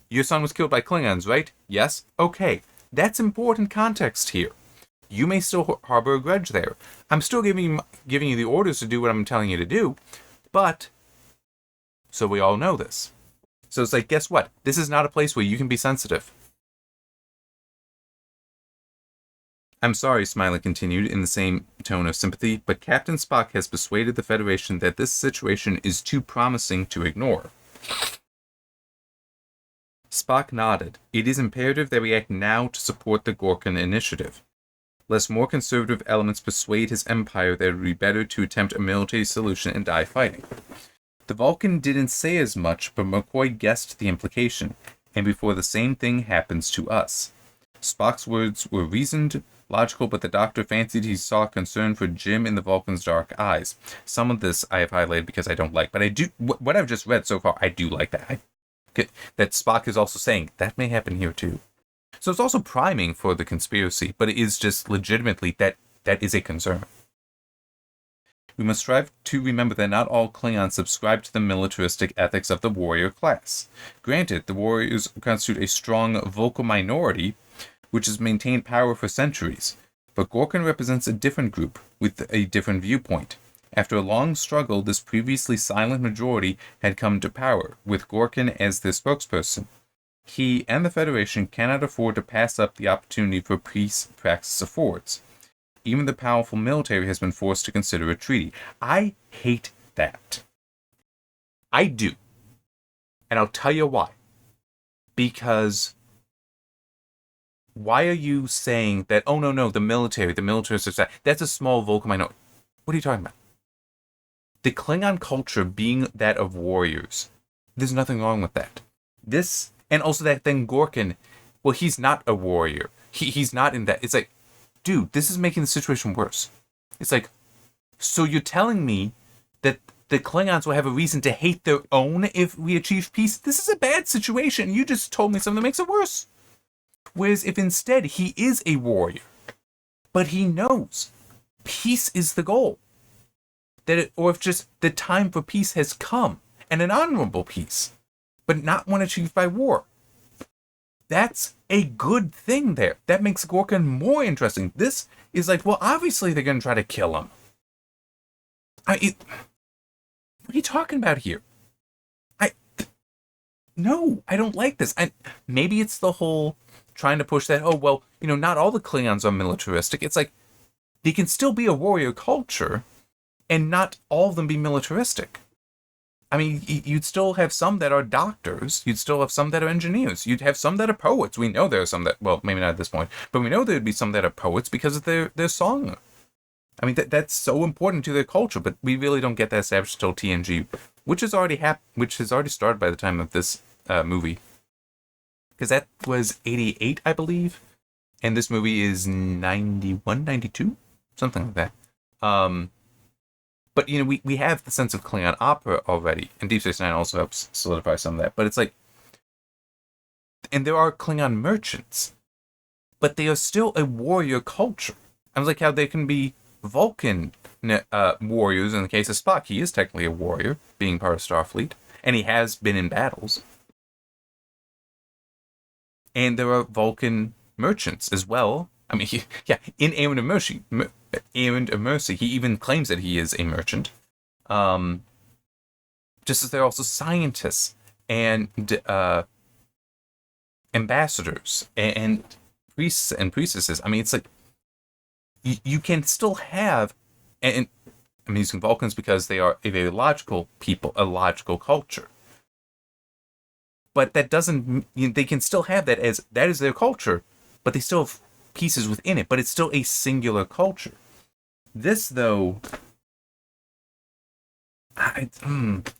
Your son was killed by Klingons, right? Yes? Okay. That's important context here. You may still harbor a grudge there. I'm still giving you the orders to do what I'm telling you to do, but so we all know this. So it's like, guess what? This is not a place where you can be sensitive. "I'm sorry," Smiley continued in the same tone of sympathy, "but Captain Spock has persuaded the Federation that this situation is too promising to ignore." Spock nodded. "It is imperative that we act now to support the Gorkan initiative. lest more conservative elements persuade his empire that it would be better to attempt a military solution and die fighting. The Vulcan didn't say as much, but McCoy guessed the implication, and before the same thing happens to us. Spock's words were reasoned, logical, but the Doctor fancied he saw concern for Jim in the Vulcan's dark eyes. Some of this I have highlighted because I don't like, but I do, what I've just read so far, I do like that. That Spock is also saying, that may happen here too. So it's also priming for the conspiracy, but it is just legitimately that is a concern. We must strive to remember that not all Klingons subscribe to the militaristic ethics of the warrior class. Granted, the warriors constitute a strong vocal minority, which has maintained power for centuries, but Gorkin represents a different group, with a different viewpoint. After a long struggle, this previously silent majority had come to power, with Gorkin as their spokesperson. He and the Federation cannot afford to pass up the opportunity for peace praxis affords. Even the powerful military has been forced to consider a treaty. I hate that. I do. And I'll tell you why. Because why are you saying that, oh, no, the military is that's a small vocal minority? What are you talking about? The Klingon culture being that of warriors, there's nothing wrong with that. This, and also that then Gorkin, well, he's not a warrior. He's not in that. It's like, dude, this is making the situation worse. It's like, so you're telling me that the Klingons will have a reason to hate their own if we achieve peace? This is a bad situation. You just told me something that makes it worse. Whereas if instead he is a warrior, but he knows peace is the goal, or if just the time for peace has come, and an honorable peace, but not one achieved by war. That's a good thing there. That makes Gorkin more interesting. This is like, well, obviously they're going to try to kill him. What are you talking about here? No, I don't like this. Maybe it's the whole trying to push that, oh, well, not all the Klingons are militaristic. It's like, they can still be a warrior culture, and not all of them be militaristic. I mean, you'd still have some that are doctors. You'd still have some that are engineers. You'd have some that are poets. We know there are some that, well, maybe not at this point, but we know there'd be some that are poets because of their song. I mean, that's so important to their culture, but we really don't get that established until TNG, which has already started by the time of this movie. Because that was 88, I believe, and this movie is 91, 92? Something like that. But, we have the sense of Klingon opera already, and Deep Space Nine also helps solidify some of that. But it's like, and there are Klingon merchants, but they are still a warrior culture. I was like how there can be Vulcan warriors. In the case of Spock, he is technically a warrior, being part of Starfleet, and he has been in battles. And there are Vulcan merchants as well. I mean, in Errand of Mercy, he even claims that he is a merchant. Just as there are also scientists and ambassadors and priests and priestesses. I mean, it's like, you can still have, and I'm using Vulcans because they are a very logical people, a logical culture. But that doesn't, they can still have that as, that is their culture, but they still have pieces within it, but it's still a singular culture. This, though,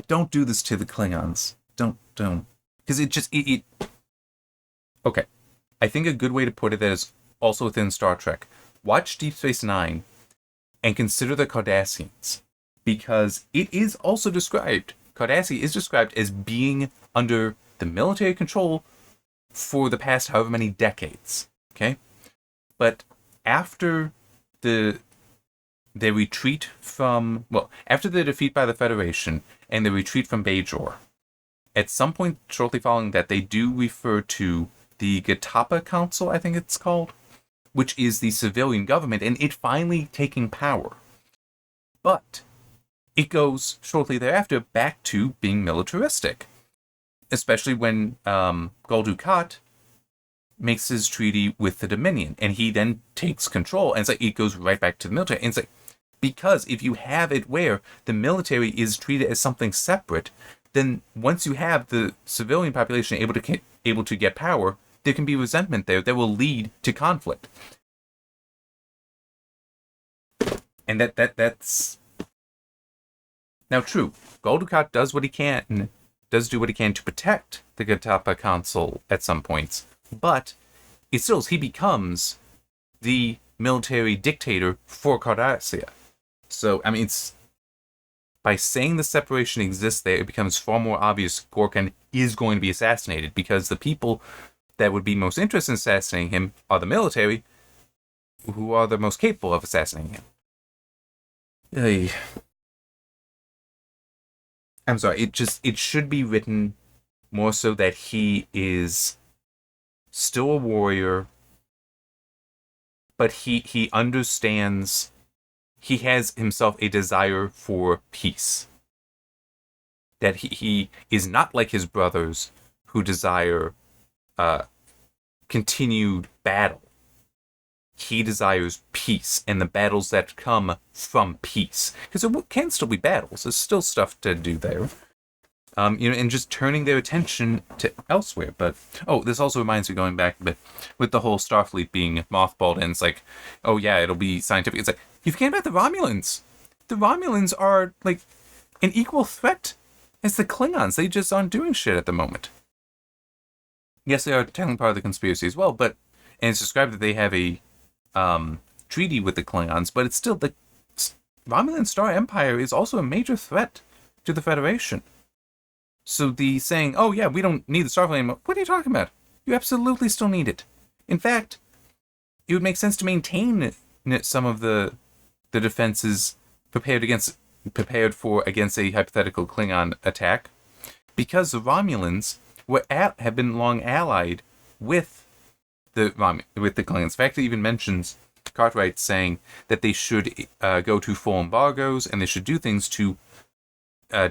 don't do this to the Klingons. Don't. Because it okay. I think a good way to put it is also within Star Trek. Watch Deep Space Nine and consider the Cardassians, because it is also described, Cardassia is described as being under the military control for the past however many decades. Okay? But after the retreat from, after the defeat by the Federation and the retreat from Bajor, at some point shortly following that, they do refer to the Gatapa Council, I think it's called, which is the civilian government, and it finally taking power. But it goes shortly thereafter back to being militaristic, especially when Gul Dukat makes his treaty with the Dominion, and he then takes control, and it's like it goes right back to the military. And it's like, because if you have it where the military is treated as something separate, then once you have the civilian population able to get power, there can be resentment there that will lead to conflict. And that's now true. Gul Dukat does what he can, does do what he can to protect the Gatapa Council at some points, but it still he becomes the military dictator for Cardassia. So I mean, it's by saying the separation exists there, it becomes far more obvious Gorkon is going to be assassinated, because the people that would be most interested in assassinating him are the military, who are the most capable of assassinating him. I'm sorry, it should be written more so that he is still a warrior, but he understands, he has himself a desire for peace. That he is not like his brothers who desire continued battle. He desires peace and the battles that come from peace. Because there can still be battles. There's still stuff to do there. And just turning their attention to elsewhere. But, this also reminds me, going back a bit, with the whole Starfleet being mothballed, and it's like, oh yeah, it'll be scientific. It's like, you forget about the Romulans. The Romulans are, like, an equal threat as the Klingons. They just aren't doing shit at the moment. Yes, they are technically part of the conspiracy as well, and it's described that they have a treaty with the Klingons, but it's still, the Romulan Star Empire is also a major threat to the Federation. So the saying, oh yeah, we don't need the Starfleet anymore, what are you talking about? You absolutely still need it. In fact, it would make sense to maintain some of the defenses prepared for against a hypothetical Klingon attack, because the Romulans have been long allied with the Klingons. In fact, it even mentions Cartwright saying that they should go to full embargoes, and they should do things to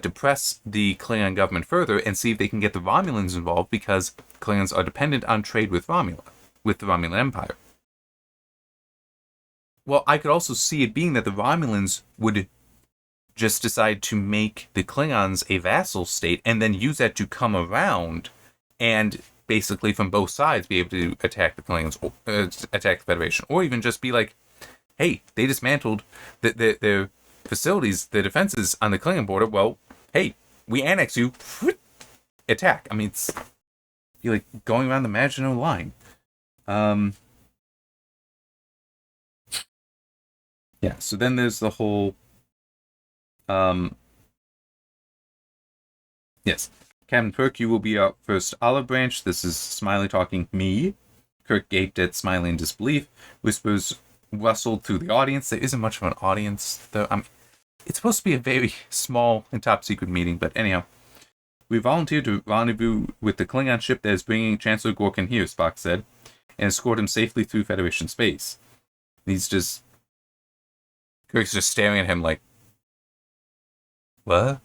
depress the Klingon government further and see if they can get the Romulans involved, because Klingons are dependent on trade with the Romulan Empire. Well, I could also see it being that the Romulans would just decide to make the Klingons a vassal state and then use that to come around and basically from both sides be able to attack the Klingons, attack the Federation, or even just be like, hey, they dismantled their facilities, their defenses on the Klingon border. Well, hey, we annex you, attack. I mean, it's like going around the Maginot Line. Yeah, so then there's the whole yes. Captain Kirk, you will be our first olive branch. This is Smiley talking. Me. Kirk gaped at Smiley in disbelief. Whispers rustled through the audience. There isn't much of an audience, though. It's supposed to be a very small and top secret meeting, but anyhow. We volunteered to rendezvous with the Klingon ship that is bringing Chancellor Gorkon here, Spock said, and escort him safely through Federation space. Kirk's just staring at him like, what?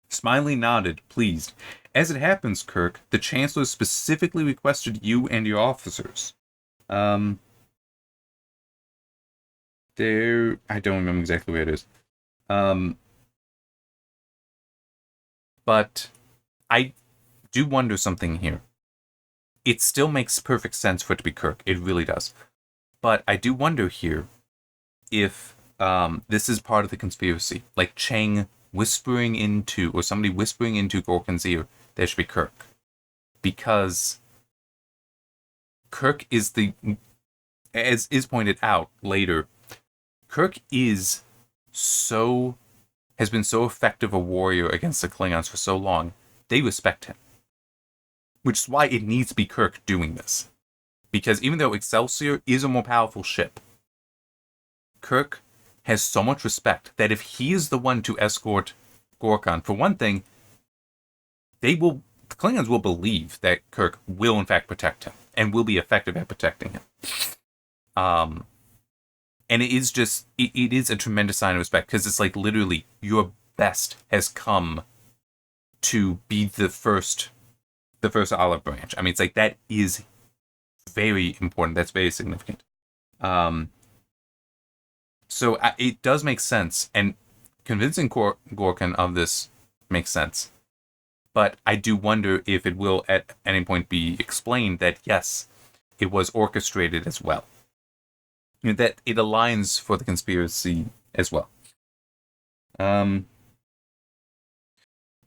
Smiley nodded, pleased. As it happens, Kirk, the Chancellor specifically requested you and your officers. I don't remember exactly where it is. But I do wonder something here. It still makes perfect sense for it to be Kirk. It really does. But I do wonder here if this is part of the conspiracy. Like Chang whispering into, or somebody whispering into Gorkon's ear, there should be Kirk. Because Kirk is as is pointed out later, Kirk has been so effective a warrior against the Klingons for so long, they respect him. Which is why it needs to be Kirk doing this. Because even though Excelsior is a more powerful ship, Kirk has so much respect that if he is the one to escort Gorkon, for one thing, the Klingons will believe that Kirk will in fact protect him, and will be effective at protecting him. And it is a tremendous sign of respect, because it's like literally your best has come to be the first olive branch. I mean, it's like that is very important. That's very significant. So it does make sense, and convincing Gorkon of this makes sense. But I do wonder if it will at any point be explained that yes, it was orchestrated as well. that it aligns for the conspiracy as well. Then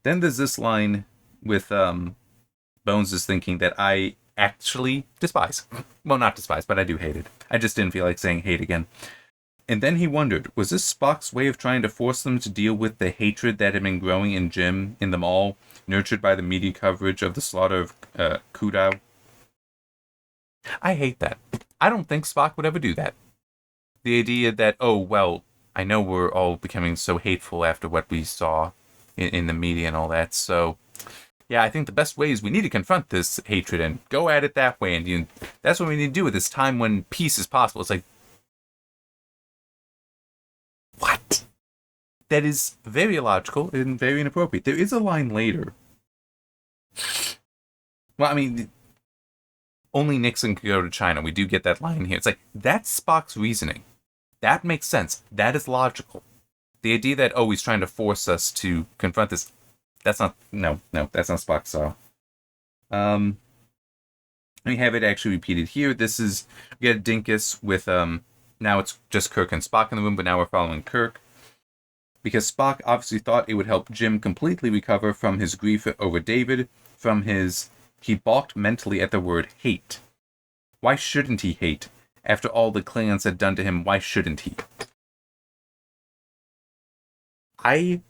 there's this line with Bones is thinking that I actually despise. Well, not despise, but I do hate it. I just didn't feel like saying hate again. And then he wondered, was this Spock's way of trying to force them to deal with the hatred that had been growing in Jim, in them all, nurtured by the media coverage of the slaughter of Kudau? I hate that. I don't think Spock would ever do that. The idea that, oh, well, I know we're all becoming so hateful after what we saw in the media and all that, so yeah, I think the best way is we need to confront this hatred and go at it that way, and that's what we need to do at this time when peace is possible. It's like, what? That is very illogical and very inappropriate. There is a line later. Well, I mean, only Nixon could go to China. We do get that line here. It's like, that's Spock's reasoning. That makes sense. That is logical. The idea that, oh, he's trying to force us to confront this, that's not, no, that's not Spock's style. We have it actually repeated here. This is, we get a Dinkus with, now it's just Kirk and Spock in the room, but now we're following Kirk. Because Spock obviously thought it would help Jim completely recover from his grief over David, he balked mentally at the word hate. Why shouldn't he hate? After all the Klingons had done to him, why shouldn't he? I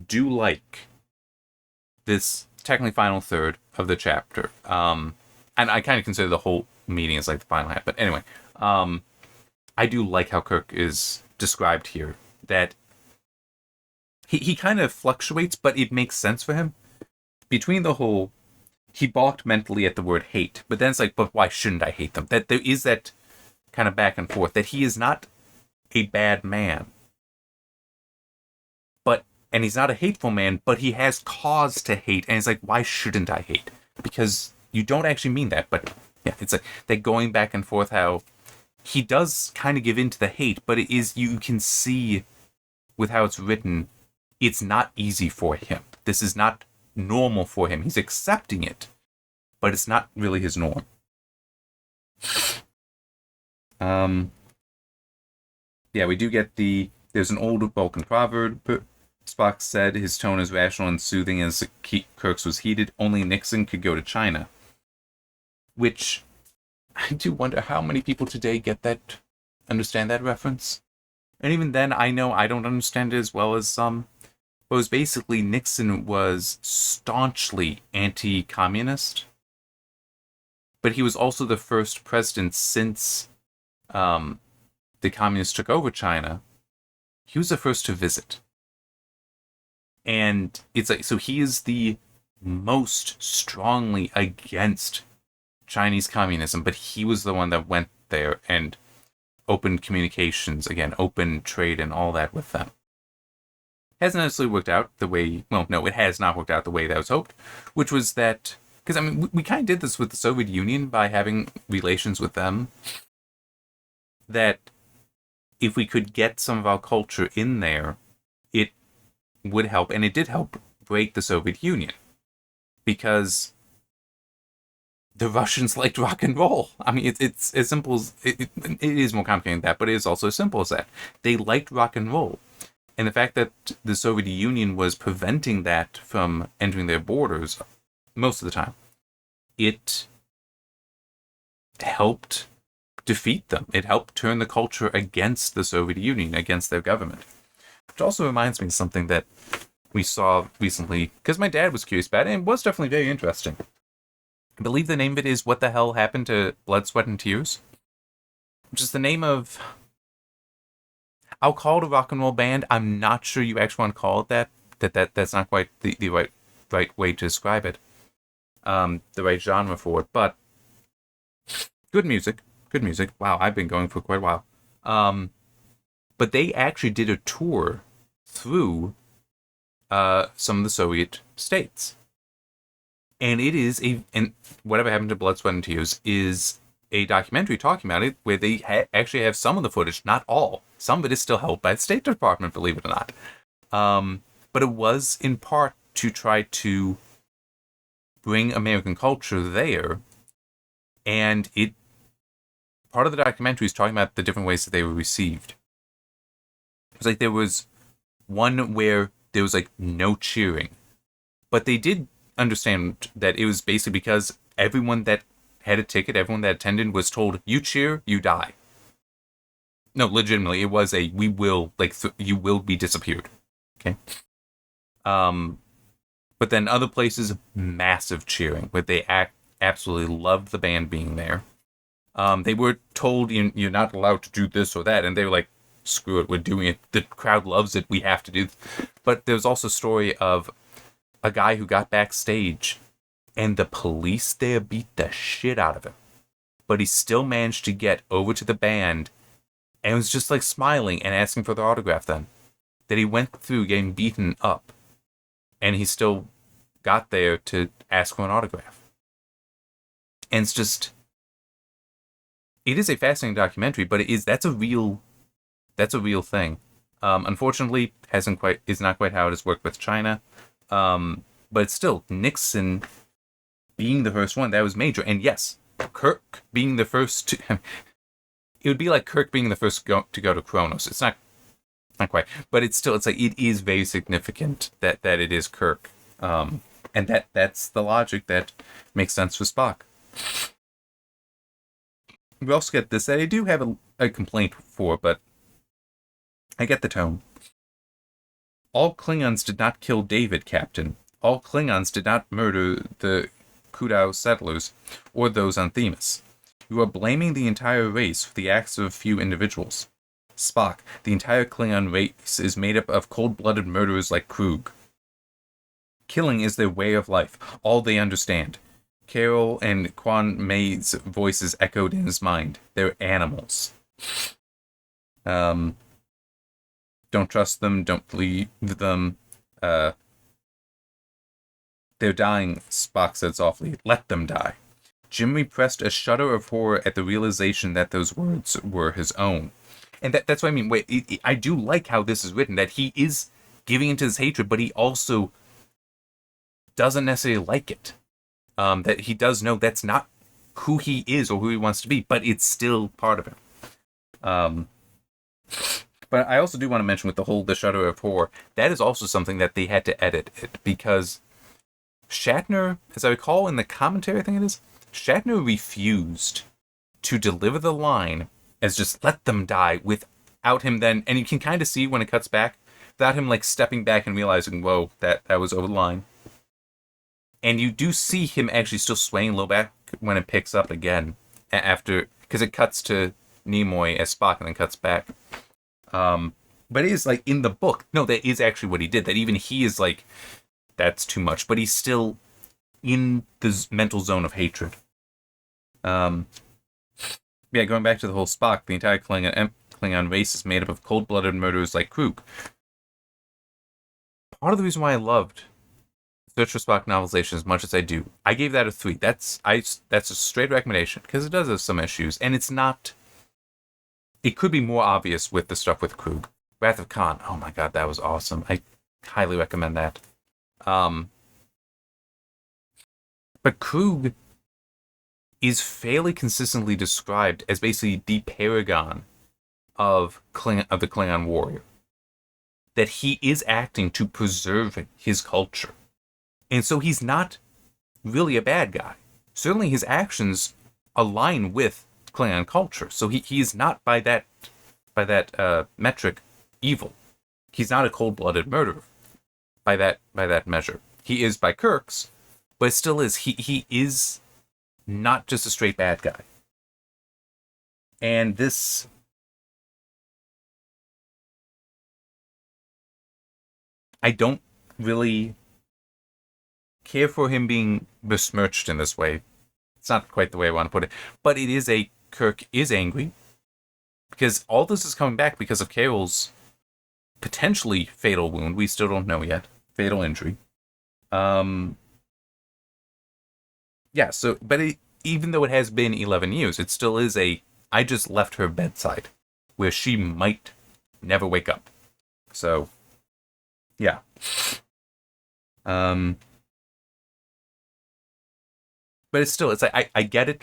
do like this technically final third of the chapter. And I kind of consider the whole meeting as like the final half. But anyway, I do like how Kirk is described here. That he kind of fluctuates, but it makes sense for him. Between the whole, he balked mentally at the word hate. But then it's like, but why shouldn't I hate them? That there is that kind of back and forth. That he is not a bad man. And he's not a hateful man, but he has cause to hate. And it's like, why shouldn't I hate? Because you don't actually mean that. But yeah, it's like they're going back and forth how he does kind of give in to the hate, but it is, you can see with how it's written, it's not easy for him. This is not normal for him. He's accepting it, but it's not really his norm. Yeah, we do get there's an old Vulcan proverb. Spock said his tone is rational and soothing as Kirk's was heated. Only Nixon could go to China. Which, I do wonder how many people today understand that reference. And even then, I know I don't understand it as well as some. But it was basically Nixon was staunchly anti-communist. But he was also the first president since the communists took over China. He was the first to visit. And it's like, so he is the most strongly against Chinese communism, but he was the one that went there and opened communications, again, open trade and all that with them. Hasn't necessarily worked out the way, well, no, it has not worked out the way that was hoped, which was that, because I mean, we kind of did this with the Soviet Union by having relations with them, that if we could get some of our culture in there, it would help, and it did help break the Soviet Union, because the Russians liked rock and roll. I mean, it's as simple as, it is more complicated than that, but it is also as simple as that. They liked rock and roll. And the fact that the Soviet Union was preventing that from entering their borders most of the time, it helped defeat them. It helped turn the culture against the Soviet Union, against their government. Which also reminds me of something that we saw recently, because my dad was curious about it, and it was definitely very interesting. I believe the name of it is What the Hell Happened to Blood, Sweat, and Tears? Which is the name of, I'll call it a rock and roll band. I'm not sure you actually want to call it that. That's not quite the right way to describe it. The right genre for it. But good music. Good music. Wow, I've been going for quite a while. But they actually did a tour through some of the Soviet states. And it is and Whatever Happened to Blood, Sweat, and Tears is a documentary talking about it, where they actually have some of the footage, not all. Some of it is still held by the State Department, believe it or not. But it was in part to try to bring American culture there, and it part of the documentary is talking about the different ways that they were received. It was like there was one where there was like no cheering, but they did understand that it was basically because everyone that had a ticket, everyone that attended was told, you cheer, you die. No, legitimately, it was a, we will, like, you will be disappeared. Okay. But then other places, massive cheering, where they absolutely loved the band being there. They were told, you're not allowed to do this or that, and they were like, screw it, we're doing it. The crowd loves it, we have to do it. But there was also a story of a guy who got backstage, and the police there beat the shit out of him. But he still managed to get over to the band, and was just like smiling and asking for the autograph then. That he went through getting beaten up, and he still got there to ask for an autograph. And it's just, it is a fascinating documentary, but that's a real thing. Unfortunately, is not quite how it has worked with China. But it's still, Nixon being the first one, that was major. And yes, Kirk being the first to, it would be like Kirk being the first to go to Kronos. It's not quite, but it's still, it's like, it is very significant that it is Kirk. And that's the logic that makes sense for Spock. We also get this that I do have a complaint for, but I get the tone. All Klingons did not kill David, Captain. All Klingons did not murder the Kudau settlers or those on Themis. You are blaming the entire race for the acts of a few individuals. Spock, the entire Klingon race is made up of cold-blooded murderers like Krug. Killing is their way of life, all they understand. Carol and Quan Mei's voices echoed in his mind. They're animals. Don't trust them, don't believe them. They're dying, Spock said softly. Let them die. Jim repressed a shudder of horror at the realization that those words were his own. And that's what I mean. I do like how this is written, that he is giving into his hatred, but he also doesn't necessarily like it. That he does know that's not who he is or who he wants to be, but it's still part of him. But I also do want to mention with the shudder of horror, that is also something that they had to edit it, because Shatner, as I recall in the commentary, I think it is, Shatner refused to deliver the line as just let them die without him then, and you can kind of see when it cuts back, without him like stepping back and realizing, whoa, that was over the line. And you do see him actually still swaying a little back when it picks up again after, because it cuts to Nimoy as Spock and then cuts back. But it is like in the book, no, that is actually what he did, that even he is like, that's too much, but he's still in the mental zone of hatred. Going back to the whole Spock, the entire Klingon race is made up of cold-blooded murderers like Krug. Part of the reason why I loved Search for Spock novelization as much as I do, I gave that a 3. That's a straight recommendation, because it does have some issues, and it's not... It could be more obvious with the stuff with Krug. Wrath of Khan, oh my god, that was awesome. I highly recommend that. But Krug is fairly consistently described as basically the paragon of the Klingon warrior. That he is acting to preserve his culture. And so he's not really a bad guy. Certainly his actions align with Klingon culture. So he is not by that metric evil. He's not a cold-blooded murderer by that measure. He is by Kirk's, but it still is. He is not just a straight bad guy. And this... I don't really care for him being besmirched in this way. It's not quite the way I want to put it. But it is Kirk is angry. Because all this is coming back because of Carol's potentially fatal wound. We still don't know yet. Fatal injury. But even though it has been 11 years, it still is I just left her bedside, where she might never wake up. So, yeah. But it's like, I get it.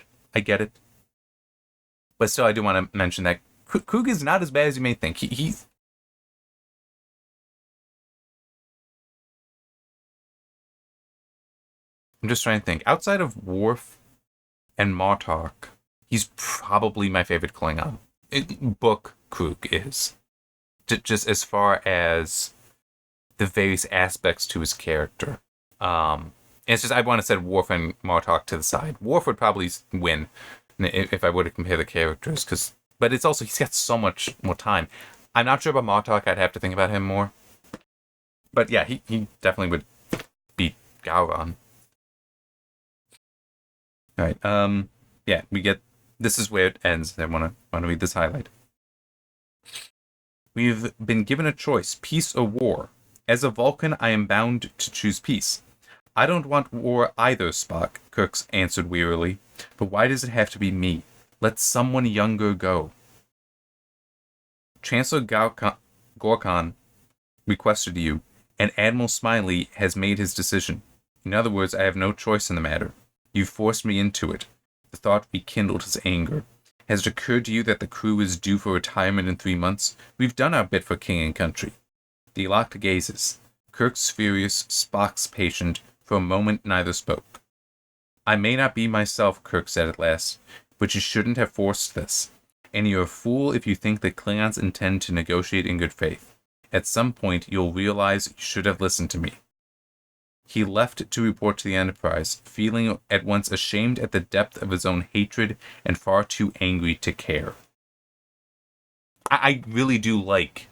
But still, I do want to mention that Krug is not as bad as you may think. He's I'm just trying to think. Outside of Worf and Martok, he's probably my favorite Klingon. Book Krug is. Just as far as the various aspects to his character. It's just, I want to set Worf and Martok to the side. Worf would probably win if I were to compare the characters, but it's also, he's got so much more time. I'm not sure about Martok. I'd have to think about him more. But yeah, he definitely would beat Gowron. All right. Yeah, we get. This is where it ends. I want to read this highlight. We've been given a choice: peace or war. As a Vulcan, I am bound to choose peace. I don't want war either, Spock, Kirk answered wearily. But why does it have to be me? Let someone younger go. Chancellor Gorkon requested you, and Admiral Smiley has made his decision. In other words, I have no choice in the matter. You forced me into it. The thought rekindled his anger. Has it occurred to you that the crew is due for retirement in 3 months? We've done our bit for king and country. They locked gazes. Kirk's furious, Spock's patient. For a moment, neither spoke. I may not be myself, Kirk said at last, but you shouldn't have forced this. And you're a fool if you think that Klingons intend to negotiate in good faith. At some point, you'll realize you should have listened to me. He left to report to the Enterprise, feeling at once ashamed at the depth of his own hatred and far too angry to care. I really do like...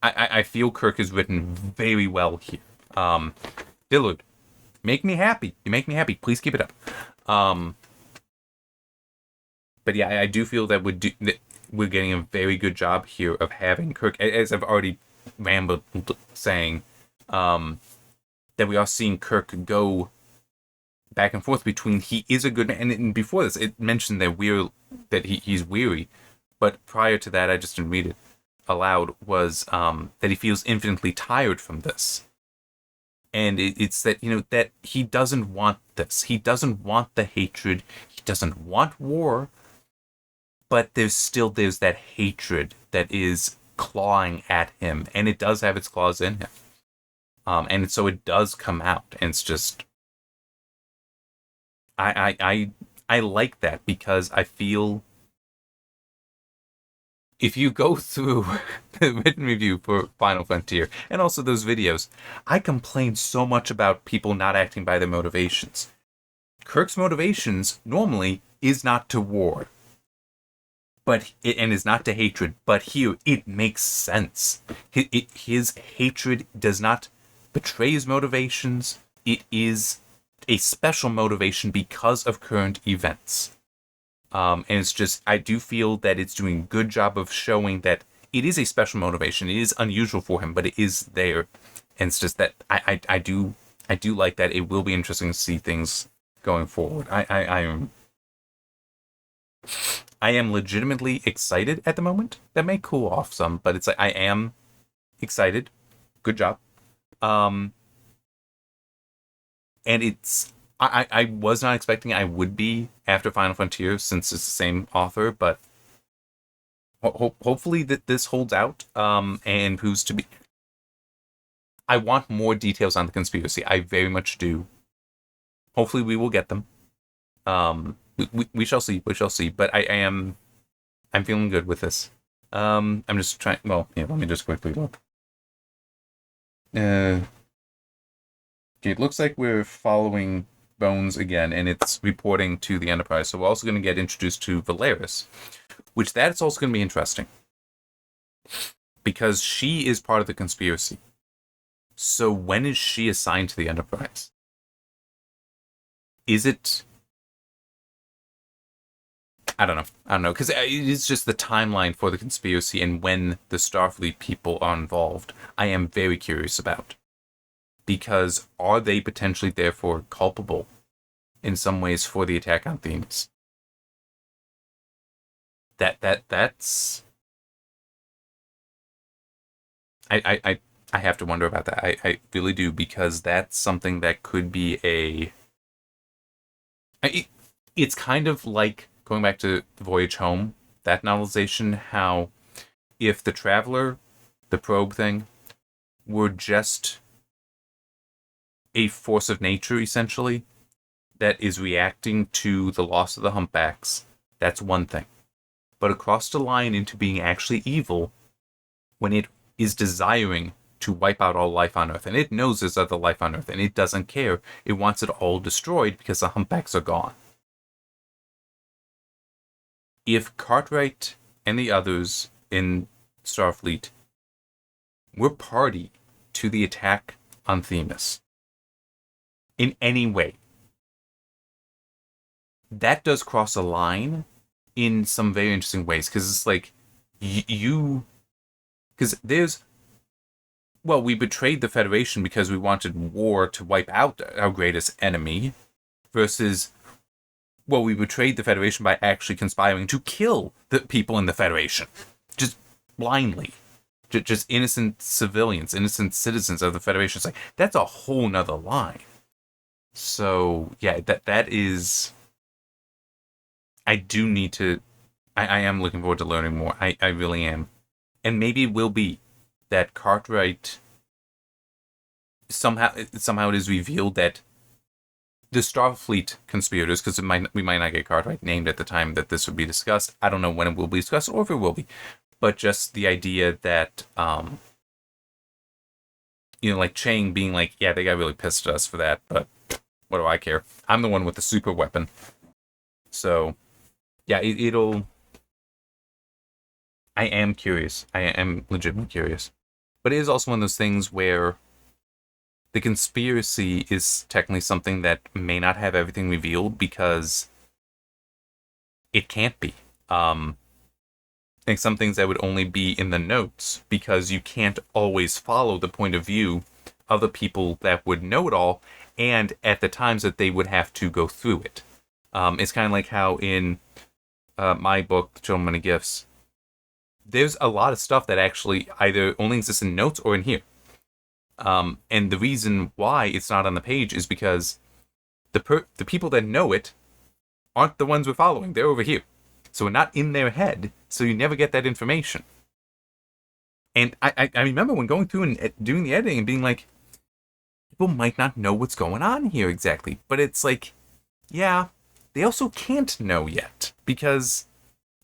I feel Kirk is written very well here. Dillard, make me happy. You make me happy. Please keep it up. But yeah, I do feel that we're getting a very good job here of having Kirk, as I've already rambled saying, that we are seeing Kirk go back and forth between he is a good man, and before this it mentioned that he's weary, but prior to that, I just didn't read it aloud, was that he feels infinitely tired from this. And it's that, that he doesn't want this. He doesn't want the hatred. He doesn't want war. But there's that hatred that is clawing at him. And it does have its claws in him. And so it does come out. And it's just... I like that, because I feel... If you go through the written review for Final Frontier, and also those videos, I complain so much about people not acting by their motivations. Kirk's motivations, normally, is not to war. And is not to hatred, but here, it makes sense. His hatred does not betray his motivations. It is a special motivation because of current events. And it's just, I do feel that it's doing a good job of showing that it is a special motivation. It is unusual for him, but it is there. And it's just that I do like that. It will be interesting to see things going forward. I am legitimately excited at the moment. That may cool off some, but it's like, I am excited. Good job. And it's... I was not expecting I would be after Final Frontier, since it's the same author, but hopefully that this holds out and proves to be... I want more details on the conspiracy. I very much do. Hopefully we will get them. We shall see. We shall see. But I'm feeling good with this. I'm just trying... Well, yeah, let me just quickly look. Okay, it looks like we're following Bones again, and it's reporting to the Enterprise. So we're also going to get introduced to Valeris, which that's also going to be interesting, because she is part of the conspiracy. So when is she assigned to the Enterprise? Is it... I don't know, because it is just the timeline for the conspiracy and when the Starfleet people are involved. I am very curious about. Because are they potentially therefore culpable in some ways for the attack on Themis? That's... I have to wonder about that. I really do, because that's something that could be it's kind of like going back to the Voyage Home, that novelization, how if the Traveler, the probe thing, were just a force of nature, essentially, that is reacting to the loss of the humpbacks, that's one thing. But across the line into being actually evil, when it is desiring to wipe out all life on Earth, and it knows there's other life on Earth, and it doesn't care, it wants it all destroyed because the humpbacks are gone. If Cartwright and the others in Starfleet were party to the attack on Themis in any way, that does cross a line in some very interesting ways, because it's like because there's, well, we betrayed the Federation because we wanted war to wipe out our greatest enemy, versus, well, we betrayed the Federation by actually conspiring to kill the people in the Federation, just blindly, just innocent civilians, innocent citizens of the Federation. It's like, that's a whole nother line. So yeah, that is, I do need to, I am looking forward to learning more. I really am. And maybe it will be that Cartwright, somehow it is revealed that the Starfleet conspirators, because we might not get Cartwright named at the time that this would be discussed. I don't know when it will be discussed or if it will be. But just the idea that, like Chang being like, yeah, they got really pissed at us for that, but what do I care? I'm the one with the super weapon. So, yeah, it'll... I am curious. I am legitimately curious. But it is also one of those things where the conspiracy is technically something that may not have everything revealed because it can't be. I think some things that would only be in the notes because you can't always follow the point of view of the people that would know it all and at the times that they would have to go through it. It's kind of like how in my book, The Children of Many Gifts, there's a lot of stuff that actually either only exists in notes or in here. And the reason why it's not on the page is because the people that know it aren't the ones we're following. They're over here. So we're not in their head, so you never get that information. And I remember when going through and doing the editing and being like, people might not know what's going on here exactly. But it's like, yeah, they also can't know yet because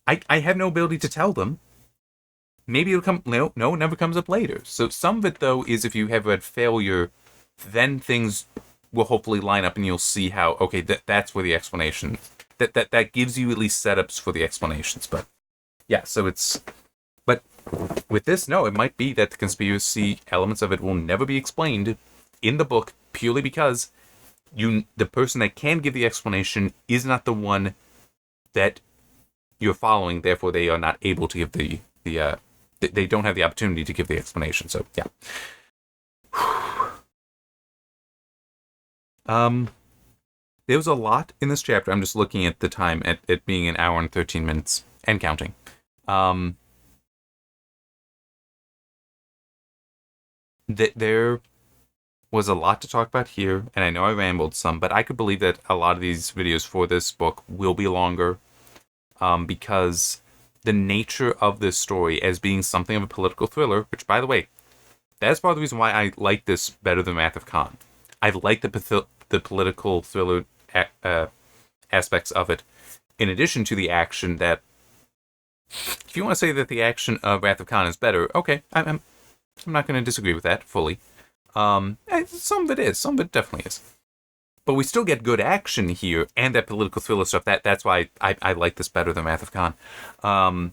I have no ability to tell them. Maybe it'll come. No, it never comes up later. So some of it, though, is if you have had failure, then things will hopefully line up and you'll see how, okay, that's where the explanation, that gives you at least setups for the explanations. But yeah, so it's, but with this, no, it might be that the conspiracy elements of it will never be explained in the book purely because the person that can give the explanation is not the one that you're following, therefore they are not able to give they don't have the opportunity to give the explanation. So yeah. There was a lot in this chapter. I'm just looking at the time at it being an hour and 13 minutes and counting. There was a lot to talk about here, and I know I rambled some, but I could believe that a lot of these videos for this book will be longer, because the nature of this story as being something of a political thriller, which, by the way, that's part of the reason why I like this better than Wrath of Khan. I like the political thriller aspects of it, in addition to the action that, if you want to say that the action of Wrath of Khan is better, okay, I'm not going to disagree with that fully. Some of it is. Some of it definitely is. But we still get good action here, and that political thriller stuff. That's why I like this better than Wrath of Khan. I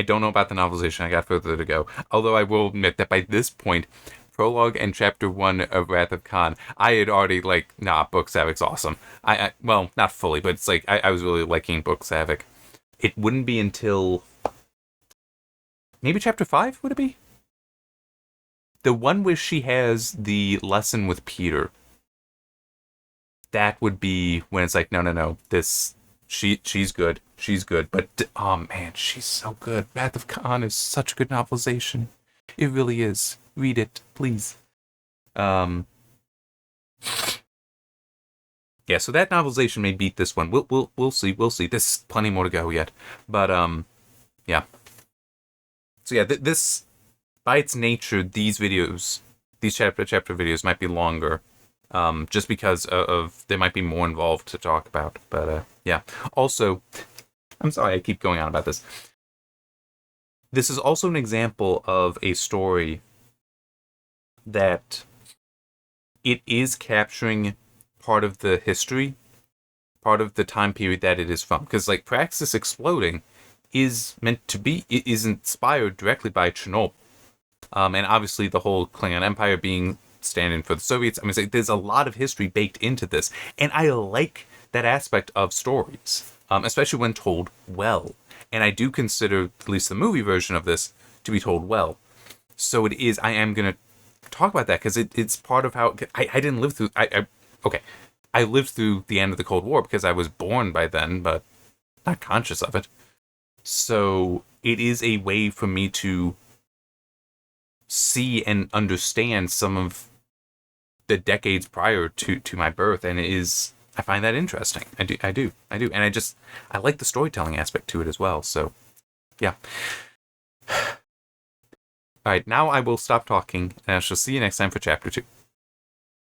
don't know about the novelization. I got further to go. Although I will admit that by this point, prologue and chapter 1 of Wrath of Khan, I had already Book Savic's awesome. Well, not fully, but it's like I was really liking Book Savic. It wouldn't be until maybe chapter 5, would it be? The one where she has the lesson with Peter. That would be when it's like, no. She's good. She's good. But, oh man, she's so good. Wrath of Khan is such a good novelization. It really is. Read it, please. Yeah, so that novelization may beat this one. We'll see. We'll see. There's plenty more to go yet. But yeah. So yeah, this, by its nature, these videos, these chapter videos might be longer, just because of there might be more involved to talk about. But yeah. Also, I'm sorry I keep going on about this. This is also an example of a story that it is capturing part of the history, part of the time period that it is from. Because like Praxis exploding is meant to be, it is inspired directly by Chernobyl. And obviously the whole Klingon Empire being standing for the Soviets. I mean, there's a lot of history baked into this. And I like that aspect of stories, especially when told well. And I do consider at least the movie version of this to be told well. So it is, I am going to talk about that because it's part of how, I didn't live through, okay. I lived through the end of the Cold War because I was born by then, but not conscious of it. So it is a way for me to see and understand some of the decades prior to my birth, and it is, I find that interesting. I do, and I like the storytelling aspect to it as well. So, yeah. All right, now I will stop talking, and I shall see you next time for Chapter 2.